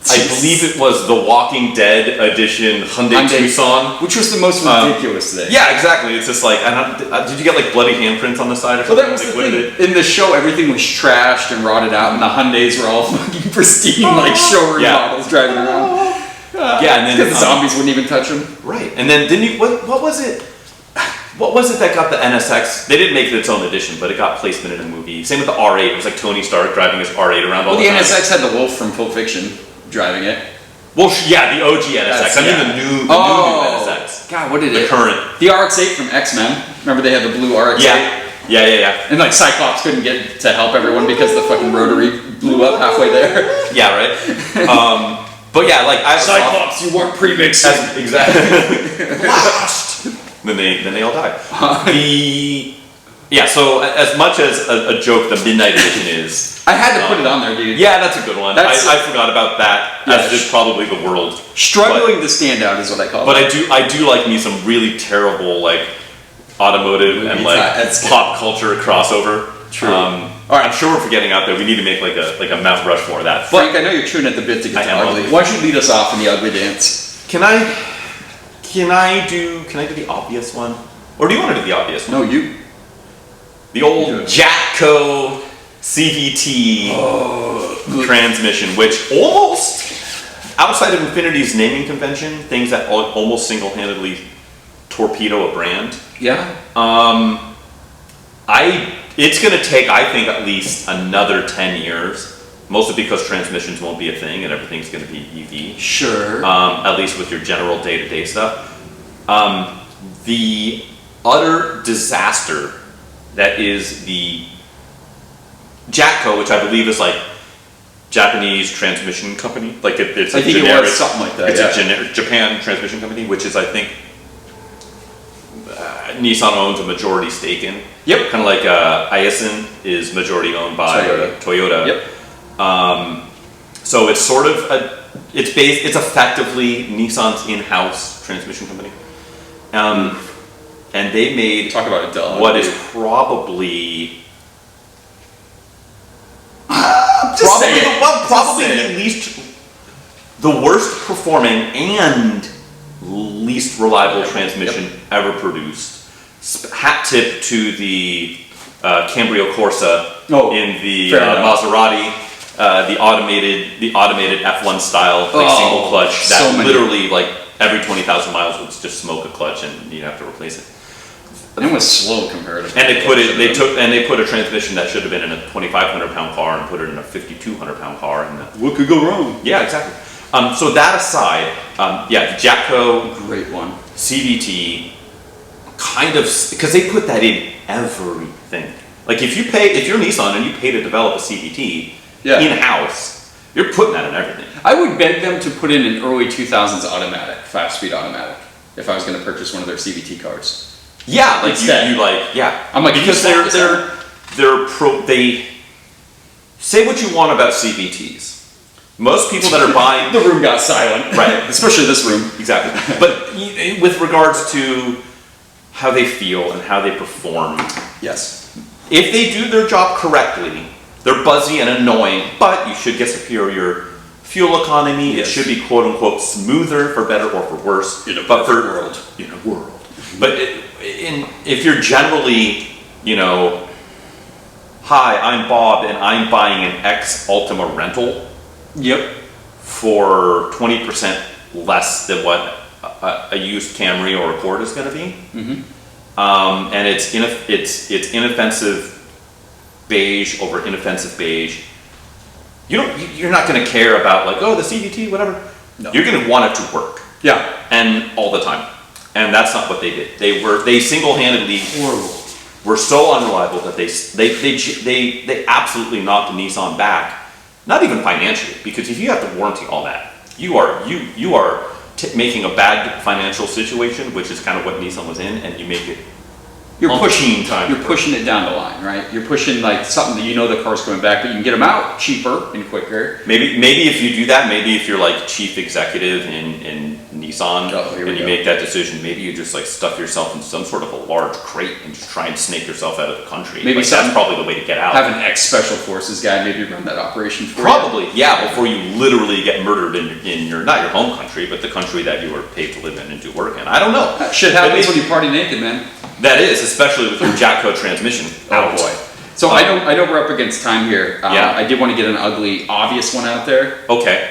I believe it was the Walking Dead edition Hyundai Tucson, which was the most ridiculous thing. Yeah, exactly. It's just like, did you get like bloody handprints on the side or something? Well, that was the thing. In the show, everything was trashed and rotted out, and the Hyundais were all fucking pristine, like showroom models driving around. Yeah, and then because the zombies wouldn't even touch them. Right, and then didn't you? What was it? What was it that got the NSX? They didn't make it its own edition, but it got placement in a movie. Same with the R8. It was like Tony Stark driving his R8 around all the time. Well, the NSX had the wolf from Pulp Fiction driving it. Well, yeah, the OG NSX. I mean the new NSX. God, what did the current. The RX-8 from X-Men. Remember they had the blue RX-8? Yeah. And like Cyclops couldn't get to help everyone because the fucking rotary blew up halfway there. Yeah, right. But yeah, like Cyclops, you weren't pre-mixed. Exactly. Blast. Then they all die. Yeah, so as much as a joke the Midnight Edition is... I had to put it on there, dude. Yeah, that's a good one. I forgot about that, as did probably the world. Struggling to stand out is what I call it. But I do like me some really terrible, like, automotive and, like, pop culture crossover. True. All right, I'm sure we're forgetting out there. We need to make, like a Mount Rushmore of that. Frank, I know you're chewing at the bit to get to ugly. Why don't you lead us off in the ugly dance? Can I do the obvious one? Or do you want to do the obvious one? No, you. The old Jatco CVT transmission, which almost, outside of Infinity's naming convention, things that almost single-handedly torpedo a brand. Yeah. It's going to take, I think, at least another 10 years, mostly because transmissions won't be a thing and everything's going to be EV. Sure. At least with your general day-to-day stuff. The utter disaster that is the Jatco, which I believe is like Japanese transmission company. Like it's a generic, something like that. It's a generic Japan transmission company, which is I think Nissan owns a majority stake in. Yep. Kind of like Aisin is majority owned by Toyota. Yep. So it's sort of it's effectively Nissan's in-house transmission company. And they made what is probably the least, the worst performing and least reliable transmission ever produced. Hat tip to the Cambrio Corsa in the Maserati, the automated F1 style single clutch that literally like every 20,000 miles would just smoke a clutch and you'd have to replace it. And it was slow comparatively. And they put a transmission that should have been in a 2,500-pound car and put it in a 5,200-pound car. And what could go wrong? Yeah, exactly. So that aside, The Jatco Great one. CVT, kind of, because they put that in everything. Like if you're Nissan and you pay to develop a CVT in-house, you're putting that in everything. I would beg them to put in an early 2000s automatic, 5-speed automatic, if I was going to purchase one of their CVT cars. Yeah, like I'm like, because they say what you want about CVTs. Most people that are buying the room got silent, right? Especially this room. Exactly. But with regards to how they feel and how they perform, yes, if they do their job correctly, they're buzzy and annoying, but you should get superior fuel economy. Yes. It should be quote unquote smoother, for better or for worse. In a world. But if you're generally, hi, I'm Bob and I'm buying an X Ultima rental. Yep. For 20% less than what a used Camry or Accord is going to be. Mm-hmm. And it's inoffensive beige over inoffensive beige. You're not going to care about like, oh, the CVT, whatever. No. You're going to want it to work. Yeah. And all the time. And that's not what they did. They single-handedly were so unreliable that they absolutely knocked the Nissan back. Not even financially, because if you have to warranty all that, you are making a bad financial situation, which is kind of what Nissan was in, and you make it. You're pushing it down the line, right? You're pushing like something that the car's going back, but you can get them out cheaper and quicker. Maybe if you do that, maybe if you're like chief executive in Nissan and you make that decision, maybe you just like stuff yourself in some sort of a large crate and just try and snake yourself out of the country. Maybe that's probably the way to get out. Have an ex-special forces guy maybe run that operation for you. Yeah, before you literally get murdered in your, not your home country, but the country that you were paid to live in and do work in. I don't know. That shit happens when you party naked, man. That is, especially with your Jatco transmission. Oh boy. So I know we're up against time here. I did want to get an ugly, obvious one out there. Okay.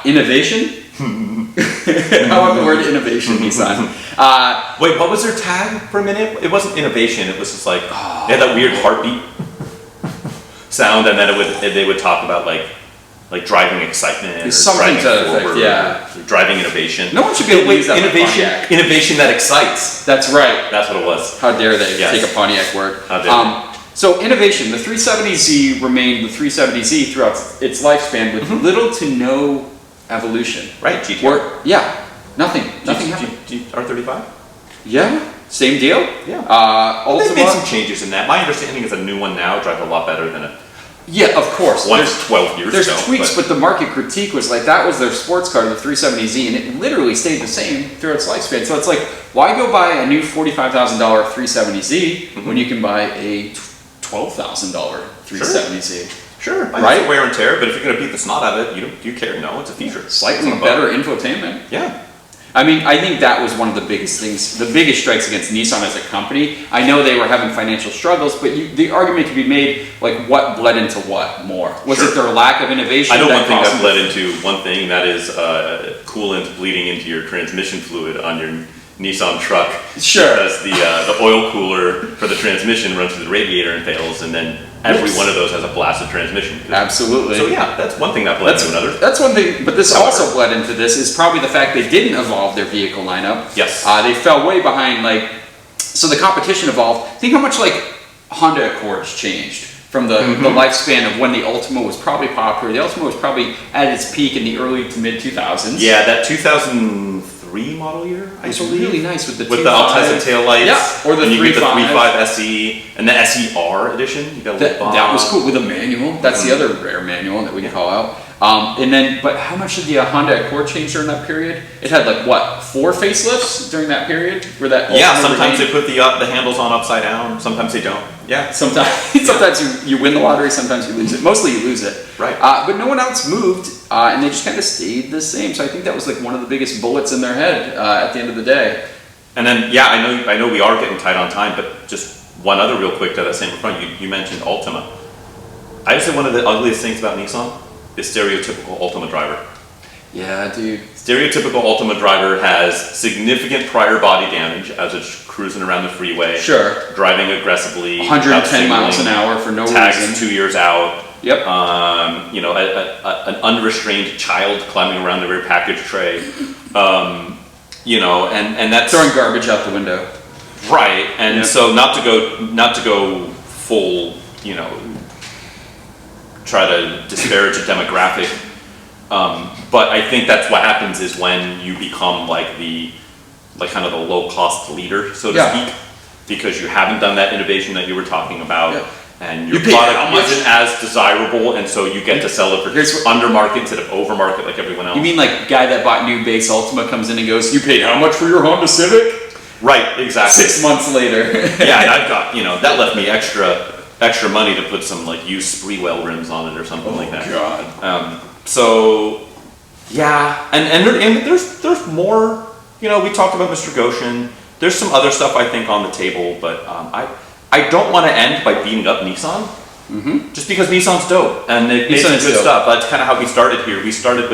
Innovation. How about the word innovation, Nissan? Wait, what was their tag for a minute? It wasn't innovation. It was just like they had that weird heartbeat sound, and then they would talk about like driving excitement, or something to forward, driving innovation. No one should be able to use that innovation that excites. That's right. That's what it was. How dare they take a Pontiac word? How dare they? So innovation, the 370Z remained the 370Z throughout its lifespan with little to no evolution. Right, GTR. Nothing happened. R35? Yeah, same deal. Yeah. They've made some changes in that. My understanding is a new one now drives a lot better than a... Yeah, of course. There's 12 years ago. There's tweaks, but the market critique was like, that was their sports car, the 370Z, and it literally stayed the same through its lifespan. So it's like, why go buy a new $45,000 370Z when you can buy a $12,000 370Z? Sure. Right? Wear and tear, but if you're going to beat the snot out of it, you care. No, it's a feature. Slightly better infotainment. Yeah. I mean, I think that was one of the biggest things, the biggest strikes against Nissan as a company. I know they were having financial struggles, but the argument could be made, like, what bled into what more? Was it their lack of innovation? I know one thing that bled into one thing, that is coolant bleeding into your transmission fluid on your Nissan truck. Sure. Because the oil cooler for the transmission runs through the radiator and fails, and then every one of those has a blasted transmission. Absolutely. So yeah, that's one thing that bled into another. That's one thing, but this also bled into this is probably the fact they didn't evolve their vehicle lineup. Yes. They fell way behind, so the competition evolved. Think how much Honda Accords changed from the lifespan of when the Ultima was probably popular. The Ultima was probably at its peak in the early to mid 2000s. Yeah, that 2003 model year, I believe. Really nice with the Altezza taillights. Yeah, or the 3.5. You get the 3.5 SE and the SER edition. You got that was cool with a manual. That's the other rare manual that we can call out. But how much did the Honda Accord change during that period? It had 4 facelifts during that period. Sometimes they put the handles on upside down. Sometimes they don't. Yeah. Sometimes you win the lottery. Sometimes you lose it. Mostly you lose it. Right. But no one else moved, and they just kind of stayed the same. So I think that was one of the biggest bullets in their head at the end of the day. And then I know we are getting tight on time, but just one other real quick to that same front. You mentioned Ultima. I would say one of the ugliest things about Nissan is stereotypical Ultima driver. Yeah, dude. Stereotypical Ultima driver has significant prior body damage as it's cruising around the freeway. Sure. Driving aggressively. 110 miles an hour for no reason. Tags 2 years out. Yep. An unrestrained child climbing around the rear package tray. You know, and that's Throwing garbage out the window. right. And Yeah. so not to go full, you know, try to disparage a demographic. But I think that's what happens is when you become like kind of the low cost leader, so to Yeah. speak, because you haven't done that innovation that you were talking about, Yeah. and your You pay how product much? isn't as desirable, and so you get to sell it for under market instead of over market like everyone else. You mean like guy that bought new base Ultima comes in and goes, "You paid how much for your Honda Civic?" Right, exactly. 6 months later. Yeah, and I've got, you know, that left me extra money to put some like used Spreewell rims on it or something like that. God. So yeah, and there's more. You know, we talked about Mr. Goshen. There's some other stuff I think on the table, but I don't want to end by beating up Nissan. Just because Nissan's dope and they've made some Nissan is good dope. stuff. That's kind of how we started here. We started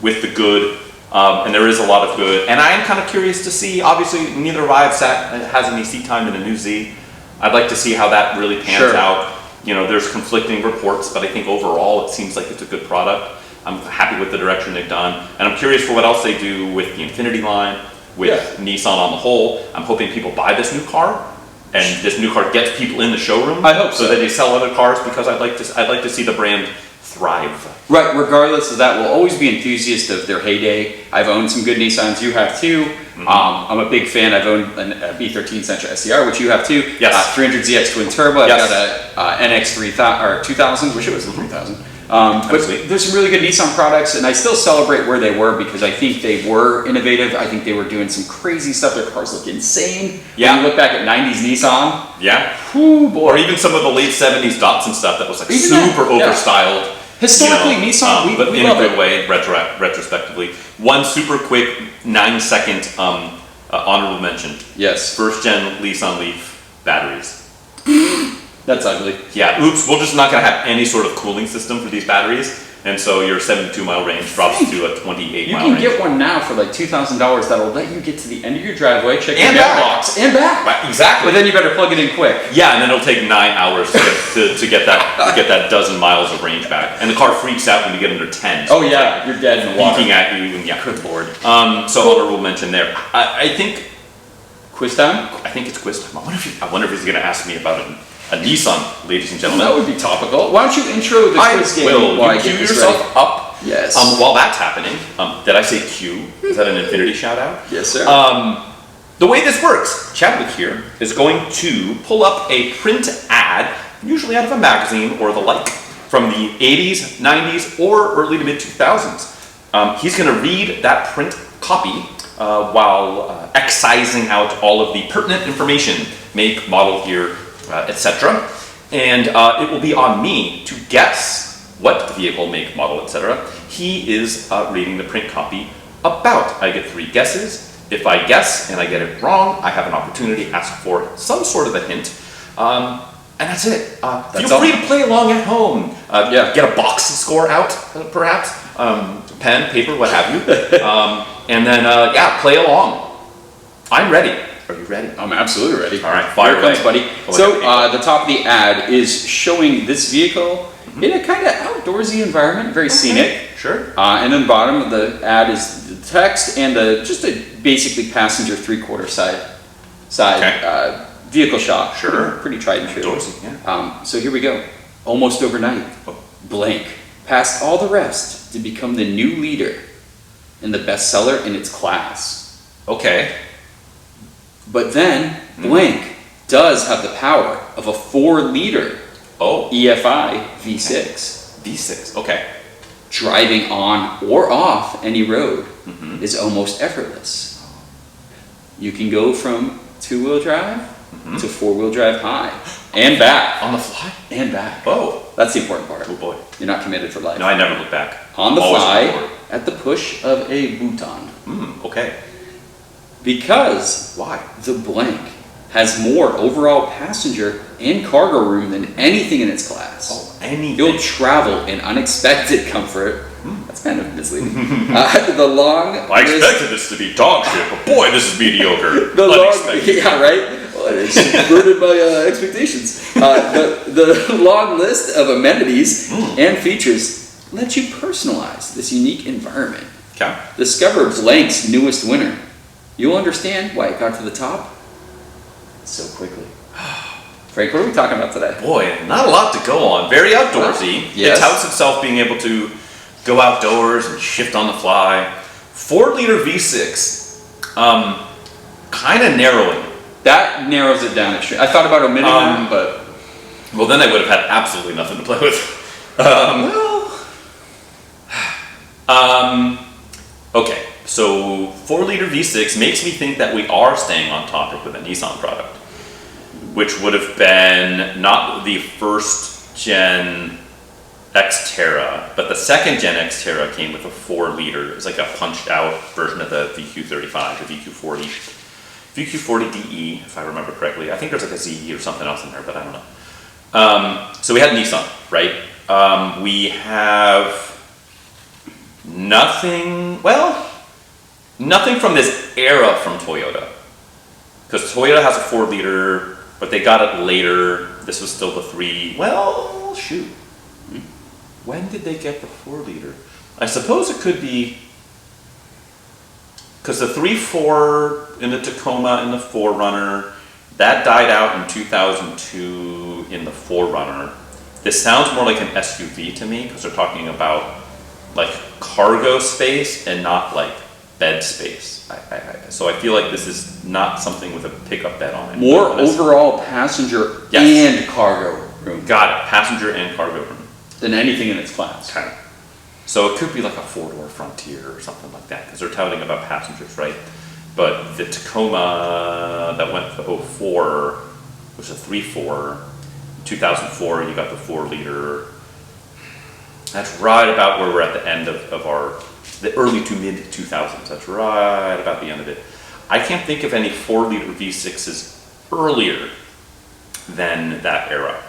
with the good, and there is a lot of good. And I am kind of curious to see. Obviously, neither of I has any seat time in a new Z. I'd like to see how that really pans Sure. out. You know, there's conflicting reports, but I think overall it seems like it's a good product. I'm happy with the direction they've done, and I'm curious for what else they do with the Infinity line, with Nissan on the whole. I'm hoping people buy this new car, and this new car gets people in the showroom. I hope so. that they sell other cars, because I'd like to see the brand thrive. Right, regardless of that, we'll always be enthusiasts of their heyday. I've owned some good Nissans, you have too. I'm a big fan. I've owned a B13 Sentra SCR, which you have too. Yes. 300ZX twin turbo. I've Yes. got a NX 3000 or 2000. Wish it was the 3000. But there's some really good Nissan products, and I still celebrate where they were because I think they were innovative. I think they were doing some crazy stuff. Their cars look insane. Yeah. When you look back at 90s Nissan, Yeah. whoo boy. Or even some of the late 70s Datsun stuff that was like Even super that, yeah. overstyled. Historically, you know, Nissan, but we in love a good it. way, retrospectively. One super quick 9-second honorable mention. Yes. First gen Nissan Leaf batteries. That's ugly. Yeah, oops, we're just not going to have any sort of cooling system for these batteries, and so your 72-mile range drops to a 28-mile You range. can get one now for like $2,000 that'll let you get to the end of your driveway, check And your back. mailbox, and back. Right, exactly. But then you better plug it in quick. Yeah, and then it'll take 9 hours to get that dozen miles of range back, and the car freaks out when you get under 10. So Oh yeah, you're dead in the water. beeping at you, and yeah, Good lord. So honorable mention there. I think Quiz time? it's quiz time. I wonder if he's going to ask me about a Nissan, ladies and gentlemen. That would be topical. Why don't you intro the I quiz game will. while I You get cue this yourself ready? up. Yes. While that's happening, did I say Q? Is that an Infinity shout out? Yes, sir. The way this works, Chadwick here is going to pull up a print ad, usually out of a magazine or the like, from the 80s, 90s, or early to mid 2000s. He's going to read that print copy while excising out all of the pertinent information, make, model, year, etc. And it will be on me to guess what vehicle, make, model, etc. he is reading the print copy about. I get 3 guesses. If I guess and I get it wrong, I have an opportunity to ask for some sort of a hint. And that's it. Feel free to play along at home. Get a box score out, perhaps. Pen, paper, what have you. And then, play along. I'm ready. Are you ready? I'm absolutely ready. All right, fire Here it comes, away. buddy. So the top of the ad is showing this vehicle in a kind of outdoorsy environment, very scenic. Sure. And then bottom of the ad is the text and just a basically passenger 3/4 side Okay. vehicle shot. Sure. Pretty tried and true. Outdoorsy, yeah. So here we go. Almost overnight, blank passed all the rest to become the new leader and the bestseller in its class. Okay. But then blank does have the power of a 4-liter Oh, EFI V6. V6. Okay. Driving on or off any road is almost effortless. You can go from 2-wheel drive to 4-wheel drive high and back. On the fly? And back. Oh. That's the important part. Oh boy. You're not committed for life. No, I never look back. On the Always fly forward. at the push of a bouton. Okay. Because Why? the blank has more overall passenger and cargo room than anything in its class. Oh, anything. You'll travel in unexpected comfort. That's kind of misleading. The long I list- expected this to be dog shit, but boy, this is mediocre. the long, Unexpected. yeah, right. Well, it subverted my expectations. The long list of amenities and features lets you personalize this unique environment. Okay. discovered Blank's newest winner. You'll understand why it got to the top so quickly. Frank, what are we talking about today? Boy, not a lot to go on. Very outdoorsy. Yes. It touts itself being able to go outdoors and shift on the fly. 4-liter V6. Kind of narrowing. That narrows it down extremely. I thought about omitting that, but... Well, then I would have had absolutely nothing to play with. Okay, so 4-liter V6 makes me think that we are staying on topic with a Nissan product, which would have been not the first gen Xterra, but the second gen Xterra came with a 4-liter. It's like a punched out version of the VQ35 or VQ40. VQ40DE, if I remember correctly. I think there's like a ZE or something else in there, but I don't know. So we had Nissan, right? We have nothing from this era from Toyota. Because Toyota has a 4-liter, but they got it later. This was still the 3. Well, shoot. When did they get the 4-liter? I suppose it could be because the 3.4 in the Tacoma and the 4Runner, that died out in 2002 in the 4Runner. This sounds more like an SUV to me because they're talking about like cargo space and not like bed space. So I feel like this is not something with a pickup bed on it. More overall passenger Yes. and cargo room Got it. Passenger and cargo room. than anything in its class. Kind of. So it could be like a 4-door Frontier or something like that because they're touting about passengers, right? But the Tacoma that went to 04 was a 3.4. 2004, you got the 4-liter. That's right about where we're at the end of the early to mid 2000s. That's right about the end of it. I can't think of any 4-liter V6s earlier than that era.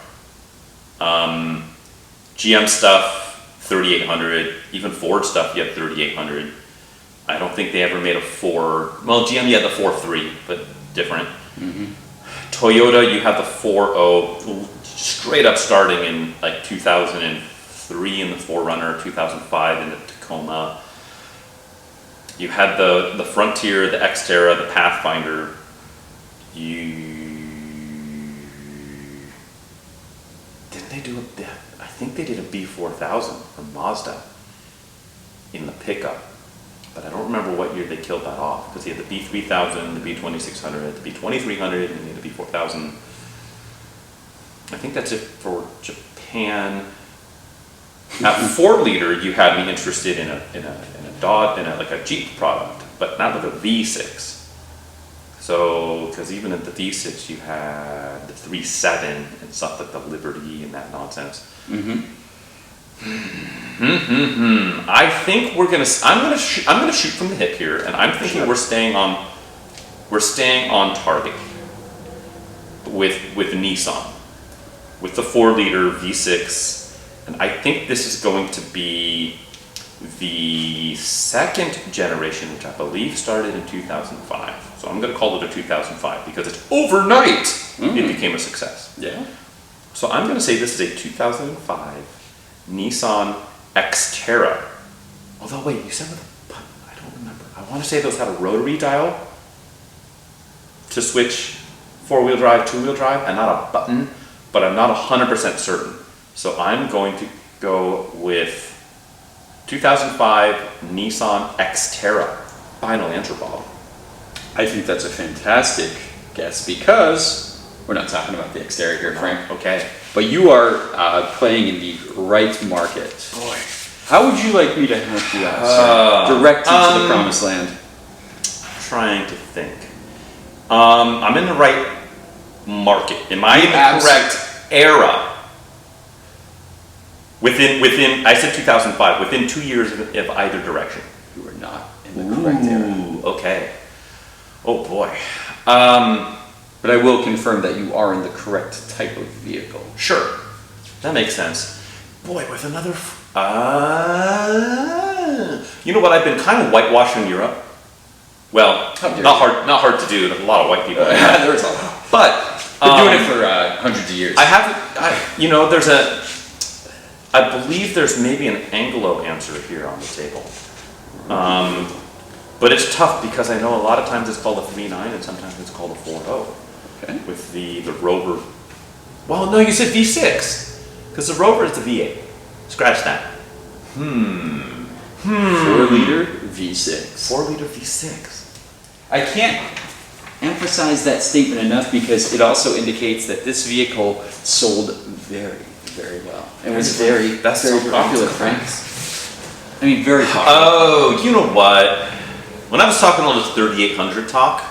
GM stuff, 3800, even Ford stuff, you have 3800. I don't think they ever made a 4. Well, GM, you had the 4.3, but different. Toyota, you had the 4.0, straight up starting in like 2003 in the 4Runner, 2005 in the Tacoma. You had the Frontier, the Xterra, the Pathfinder. I think they did a B4000 from Mazda in the pickup, but I don't remember what year they killed that off because he had the B3000, the B2600, the B2300, and he had the B4000. I think that's it for Japan. At 4-liter, you had me interested in a Dodge, like a Jeep product, but not with a V6. So, because even at the V6, you had the 3.7 and stuff like the Liberty and that nonsense. I think I'm gonna shoot from the hip here, and I'm thinking we're staying on target with Nissan, with the 4-liter V6, and I think this is going to be the second generation, which I believe started in 2005. So I'm going to call it a 2005 because it's overnight it became a success. Yeah. So I'm going to say this is a 2005 Nissan Xterra. Although, wait, you said with a button. I don't remember. I want to say those had a rotary dial to switch 4-wheel drive, 2-wheel drive, and not a button, but I'm not 100% certain. So I'm going to go with 2005 Nissan Xterra. Final answer, Bob. I think that's a fantastic guess because we're not talking about the Xterra here, Frank. Okay. But you are playing in the right market. Boy. How would you like me to help you out, sir? Direct you to the promised land. Trying to think. I'm in the right market. Am I in the correct era? Within, I said 2005. Within 2 years of either direction. You are not in the correct era. Okay. Oh boy. But I will confirm that you are in the correct type of vehicle. Sure. That makes sense. Boy, with another. You know what? I've been kind of whitewashing Europe. Well, not hard to do. There's a lot of white people. There's a lot. But been doing it for hundreds of years. I believe there's maybe an Anglo answer here on the table. But it's tough because I know a lot of times it's called a 3.9 and sometimes it's called a 4.0. Okay. With the Rover. Well, no, you said V6 because the Rover is the V8. Scratch that. 4-liter V6. 4-liter V6. I can't emphasize that statement enough because it also indicates that this vehicle sold very, very well. It was very popular, friends. I mean, very popular. Oh, you know what? When I was talking all this 3800 talk,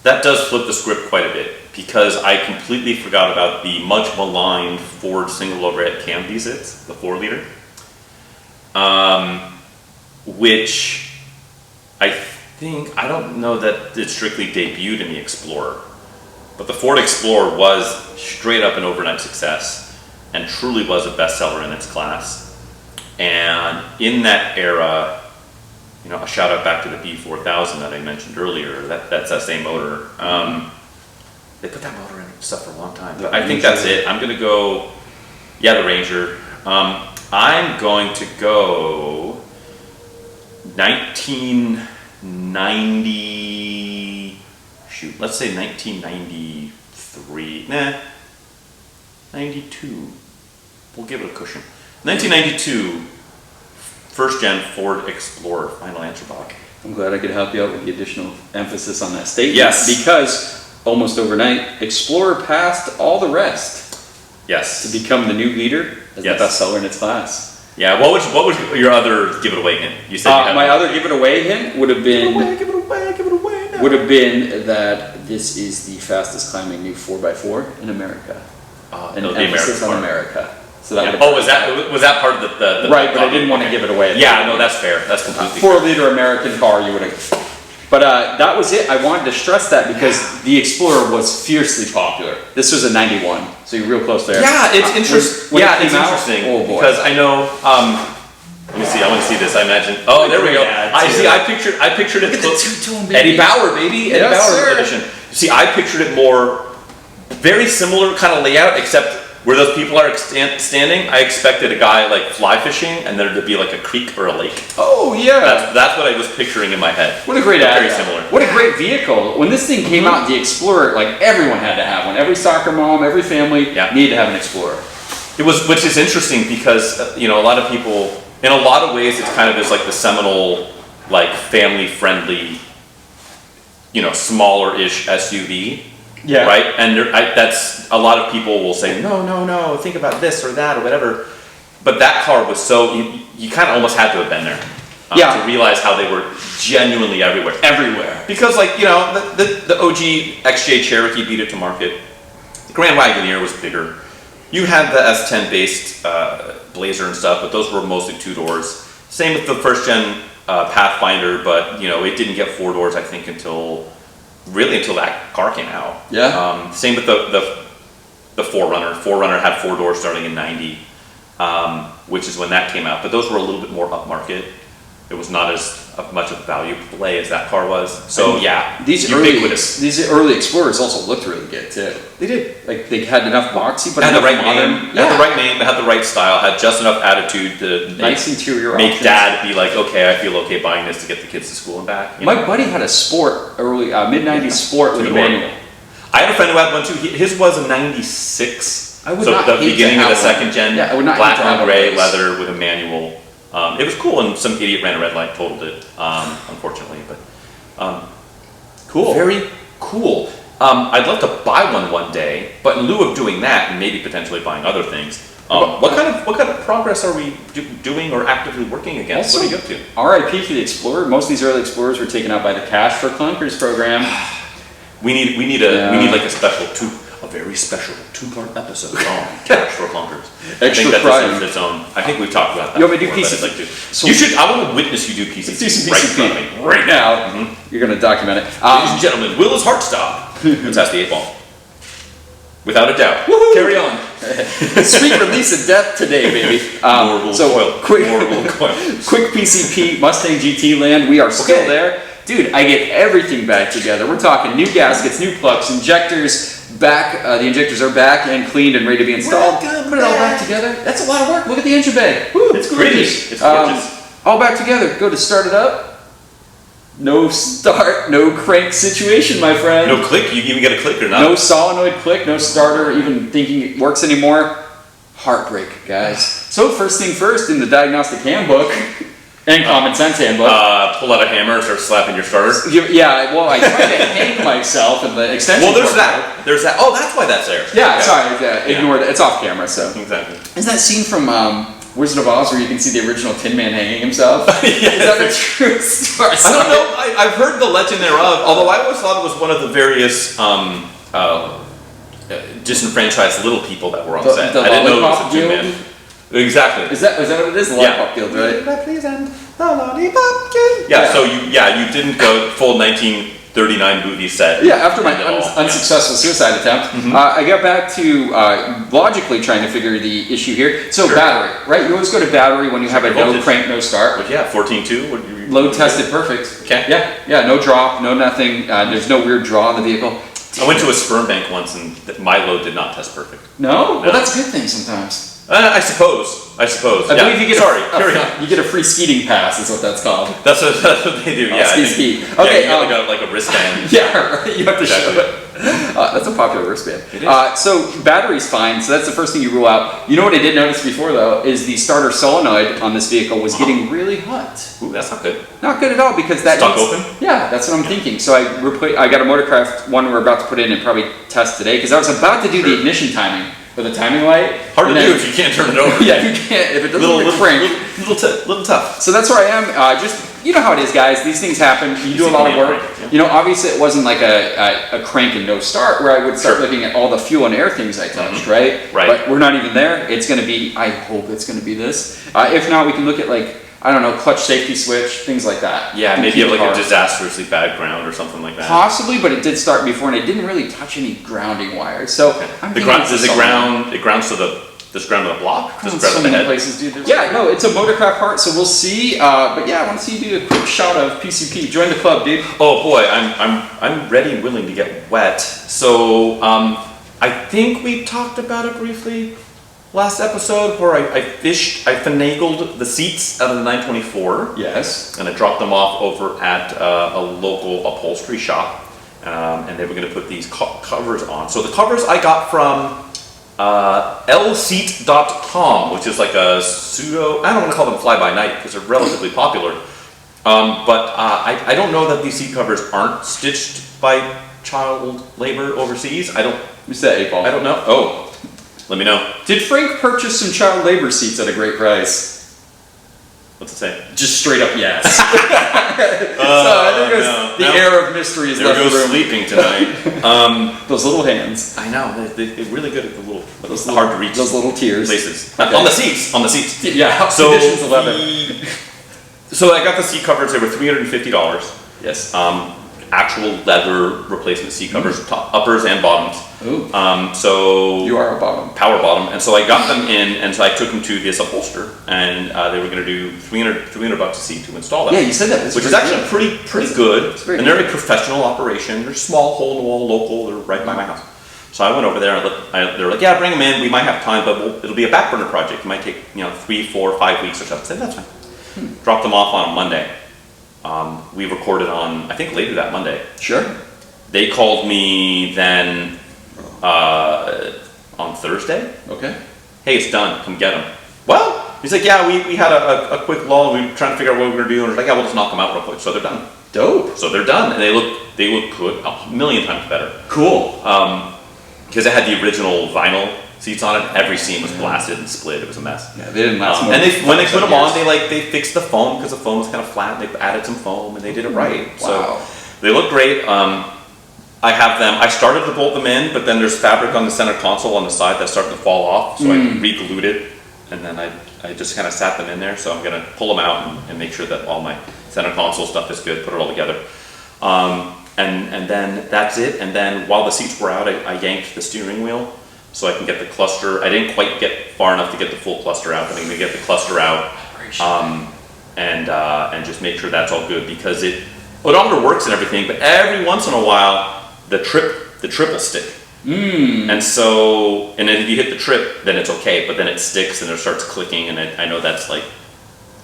that does flip the script quite a bit because I completely forgot about the much maligned Ford single overhead cam V6, the 4-liter, which I don't know that it strictly debuted in the Explorer, but the Ford Explorer was straight up an overnight success and truly was a bestseller in its class. And in that era, you know, a shout out back to the B4000 that I mentioned earlier, that's that same motor. They put that motor in stuff for a long time. But I think that's it. I'm going to go, the Ranger. I'm going to go 1990, let's say 1993, 92. We'll give it a cushion. 1992, first gen Ford Explorer, final answer, Bob. I'm glad I could help you out with the additional emphasis on that statement. Yes. Because almost overnight, Explorer passed all the rest Yes. to become the new leader as the bestseller in its class. Yeah. What was your other give it away hint? You said you had my other give it away hint would have been give it away now. would have been that this is the fastest climbing new 4x4 in America. An emphasis on America. So that was that part of the right? But I didn't want to give it away. Yeah, no, that's fair. That's completely 4-liter American car. You would have. But that was it. I wanted to stress that because the Explorer was fiercely popular. This was a 91, so you're real close there. Yeah, it's interesting. When it It's came out, interesting oh boy. because I know. Let me see. I want to see this. I imagine. Oh, there we go. I pictured it. Look at the two-tone, baby. Eddie Bauer, baby. Eddie Yes, Bauer sir. edition. See, I pictured it more very similar kind of layout, except where those people are standing. I expected a guy like fly fishing, and there to be like a creek or a lake. Oh yeah. That's what I was picturing in my head. What a great ad. Very similar. What a great vehicle. When this thing came out, the Explorer, like everyone had to have one. Every soccer mom, every family needed to have an Explorer. It was, which is interesting because a lot of people, in a lot of ways, it's kind of is like the seminal, like family-friendly, smaller-ish SUV. Yeah. Right. And that's a lot of people will say no. Think about this or that or whatever. But that car was so you kind of almost had to have been there. To realize how they were genuinely everywhere. Because the OG XJ Cherokee beat it to market. The Grand Wagoneer was bigger. You had the S10 based Blazer and stuff, but those were mostly 2 doors. Same with the first gen Pathfinder, but it didn't get 4 doors I think until that car came out. Yeah. Same with the 4Runner. 4Runner had 4 doors starting in 90, which is when that came out. But those were a little bit more upmarket. It was not as much of a value play as that car was. So these early Explorers also looked really good too. They did. Like they had enough boxy, but had the right modern. name. Had the right name. Had the right style. Had just enough attitude to nice interior. Make options. Dad be like, okay, I feel okay buying this to get the kids to school and back. My buddy had a Sport early mid-90s Sport with a manual. I had a friend who had one too. His was a 96. I would not the hate beginning to of the have second gen. Yeah, I would not black hate to have on one of gray those. leather with a manual. It was cool, and some idiot ran a red light, totaled it, unfortunately. But Cool. Very cool. I'd love to buy one day, but in lieu of doing that, and maybe potentially buying other things, what kind of progress are we doing or actively working against? Also, what are you up to? RIP for the Explorer. Most of these early Explorers were taken out by the Cash for Clunkers program. We need like a very special 2-part episode on Cash for Clunkers. I think that deserves its own. I think we've talked about that. You want me to do before, PCP? but I'd like to. You should. I want to witness you do PCP. Let's do some right in PCP front of me. right now. You're going to document it. Ladies and gentlemen, will his heart stop? Let's ask the 8-ball. Without a doubt. Woohoo! Carry on. Sweet release of death today, baby. Quick PCP Mustang GT land. We are still there. Dude, I get everything back together. We're talking new gaskets, new plugs, injectors, back. The injectors are back and cleaned and ready to be installed. Welcome Put it all back back. together. That's a lot of work. Look at the engine bay. Woo, It's gorgeous. It's gorgeous. All back together. Go to start it up. No start, no crank situation, my friend. No click. You even get a click or not? No solenoid click, no starter even thinking it works anymore. Heartbreak, guys. So first thing first, in the diagnostic handbook and common sense handbook. Pull out a hammer and start slapping your starter. Yeah, well, I tried to hang myself in the extension. Well, there's cord. that. There's that. Oh, that's why that's there. Yeah, Okay. sorry, ignore that. It's off camera, so. Exactly. Isn't that scene from Wizard of Oz where you can see the original Tin Man hanging himself? Yes. Is that a true story? I don't know. I've heard the legend thereof. Although I always thought it was one of the various disenfranchised little people that were on set. The I didn't know it was Lollipop a Tin Guild? Man. Exactly. Is that what it is? The Lollipop Guild, right? Yeah. So you didn't go full 1939 movie set. Yeah, after my at all. unsuccessful suicide attempt, I got back to logically trying to figure the issue here. So Sure. battery, right? You always go to battery when you have a no voltage. crank, no start. Yeah, 14.2. Load tested perfect. Okay. Yeah, no drop, no nothing. There's no weird draw in the vehicle. I went to a sperm bank once and my load did not test perfect. No? Well, that's a good thing sometimes. I suppose. I believe you get carry on. you get a free skeeting pass, is what that's called. That's what they do. Yeah, I ski. think- Okay, Yeah, you get like a wristband. Yeah, right. You have to Exactly. show it. That's a popular wristband. It is. So battery's fine. So that's the first thing you rule out. You know what I did notice before though is the starter solenoid on this vehicle was getting really hot. Ooh, that's not good. Not good at all because that Stuck needs- open? Yeah, that's what I'm thinking. So I got a Motorcraft one we're about to put in and probably test today because I was about to do the ignition timing with a timing light. Hard to and do then- if you can't turn it over. Yeah, you can't if it doesn't Little crank. tough. So that's where I am. Just you know how it is, guys. These things happen. You do a lot of work. Yeah. You know, obviously it wasn't like a crank and no start where I would start Sure. looking at all the fuel and air things I touched, right? Right. But we're not even there. It's going to be. I hope it's going to be this. If not, we can look at like I don't know, clutch safety switch, things like that. Yeah, And maybe keep you have the like a car. disastrously bad ground or something like that. Possibly, but it did start before, and it didn't really touch any grounding wires. So I'm The thinking ground it's does a it solenoid. ground? It grounds to the ground of the block. Does it ground So to the many head? places do this. Yeah, no, it's a Motorcraft part, so we'll see. But yeah, I want to see you do a quick shot of PCP. Join the club, dude. Oh boy, I'm ready and willing to get wet. So I think we talked about it briefly last episode where I finagled the seats out of the 924 Yes. and I dropped them off over at a local upholstery shop, and they were going to put these covers on. So the covers I got from lseat.com, which is like a pseudo, I don't want to call them fly-by-night because they're relatively popular. But I don't know that these seat covers aren't stitched by child labor overseas. I don't Who's that, 8 Ball? know. Oh, let me know. Did Frank purchase some child labor seats at a great price? What's it say? Just straight up yes. So I think it was the air of mystery is There left the goes room. sleeping tonight. Those little hands. I know they're really good at the little, Those hard to reach Those little tears. places. Okay. On the seats. Yeah, So conditions 11. So I got the seat covers. They were $350. Yes. Actual leather replacement seat covers, top, uppers and bottoms. Ooh. So You are a bottom. power bottom, and so I got them in, and so I took them to this upholster, and they were going to do $300 a seat to install them. Yeah, you said that. That's Which is very actually good. pretty good, It's very and they're a professional operation. They're small, hole in the wall, local. They're right by my house. So I went over there, and they were like, "Yeah, bring them in. We might have time, but it'll be a back burner project. It might take 3, 4, 5 weeks or something." I said, "That's fine." Dropped them off on a Monday. We recorded on, I think, later that Monday. Sure. They called me then on Thursday. Okay. Hey, it's done. Come get them. Well, he's like, yeah, we had a quick lull. We were trying to figure out what we were going to do, and we're like, yeah, we'll just knock them out real quick. So they're done. Dope. So they're done, and they look good, a million times better. Cool. Because it had the original vinyl seats on it. Every seam was blasted and split. It was a mess. Yeah, they didn't last more And than when they put them on, years. they fixed the foam because the foam was kind of flat. And they added some foam, and they did it right. Wow. So they look great. I have them. I started to bolt them in, but then there's fabric on the center console on the side that's starting to fall off. So I re-glued it, and then I just kind of sat them in there. So I'm gonna pull them out and make sure that all my center console stuff is good. Put it all together, and then that's it. And then while the seats were out, I yanked the steering wheel so I can get the cluster. I didn't quite get far enough to get the full cluster out, but I'm gonna get the cluster out, and just make sure that's all good because odometer works and everything, but every once in a while the triple stick. And so, and then if you hit the trip, then it's okay, but then it sticks and it starts clicking, and I know that's like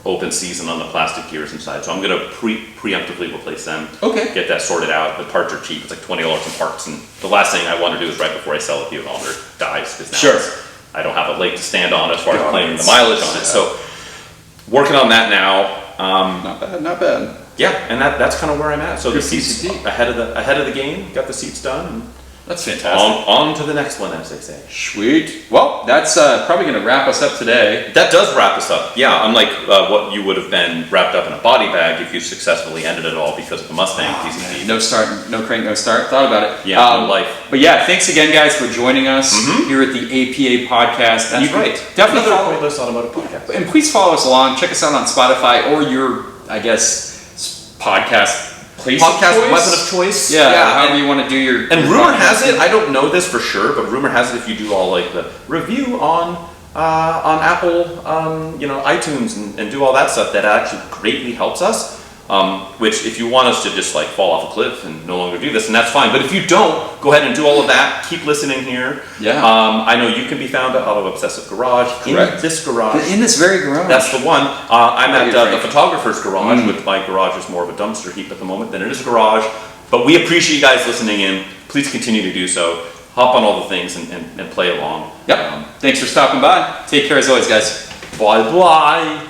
open season on the plastic gears inside, so I'm going to preemptively replace them. Okay. Get that sorted out. The parts are cheap. It's like $20 in parts, and the last thing I want to do is right before I sell it, the owner dies, because now I don't have a leg to stand on as far as claiming the mileage on it. So working on that now. Not bad. Yeah, and that's kind of where I'm at. So Good the seats PCP. ahead of the game. Got the seats done. And That's fantastic. on to the next one, as they say. Sweet. Well, that's probably going to wrap us up today. That does wrap us up. Yeah, unlike what you would have been wrapped up in a body bag if you successfully ended it all because of the Mustang PCP. No start, no crank, no start. Thought about it. Yeah, no life. But yeah, thanks again, guys, for joining us here at the APA podcast. That's right. Definitely Another follow, Pointless Automotive podcast. and please follow us along. Check us out on Spotify or your, I guess, podcast place Podcast of choice. weapon of choice. Yeah, however you want to do your. And your rumor podcast. has it, I don't know this for sure, but rumor has it if you do all like the review on Apple, iTunes and do all that stuff, that actually greatly helps us. Which if you want us to just like fall off a cliff and no longer do this, and that's fine. But if you don't, go ahead and do all of that. Keep listening here. Yeah. I know you can be found at Auto Obsessive Garage. Correct. In this garage. In this very garage. That's the one. I'm at you're the photographer's garage, which my garage is more of a dumpster heap at the moment than it is a garage. But we appreciate you guys listening in. Please continue to do so. Hop on all the things and play along. Yep. Thanks for stopping by. Take care as always, guys. Bye bye.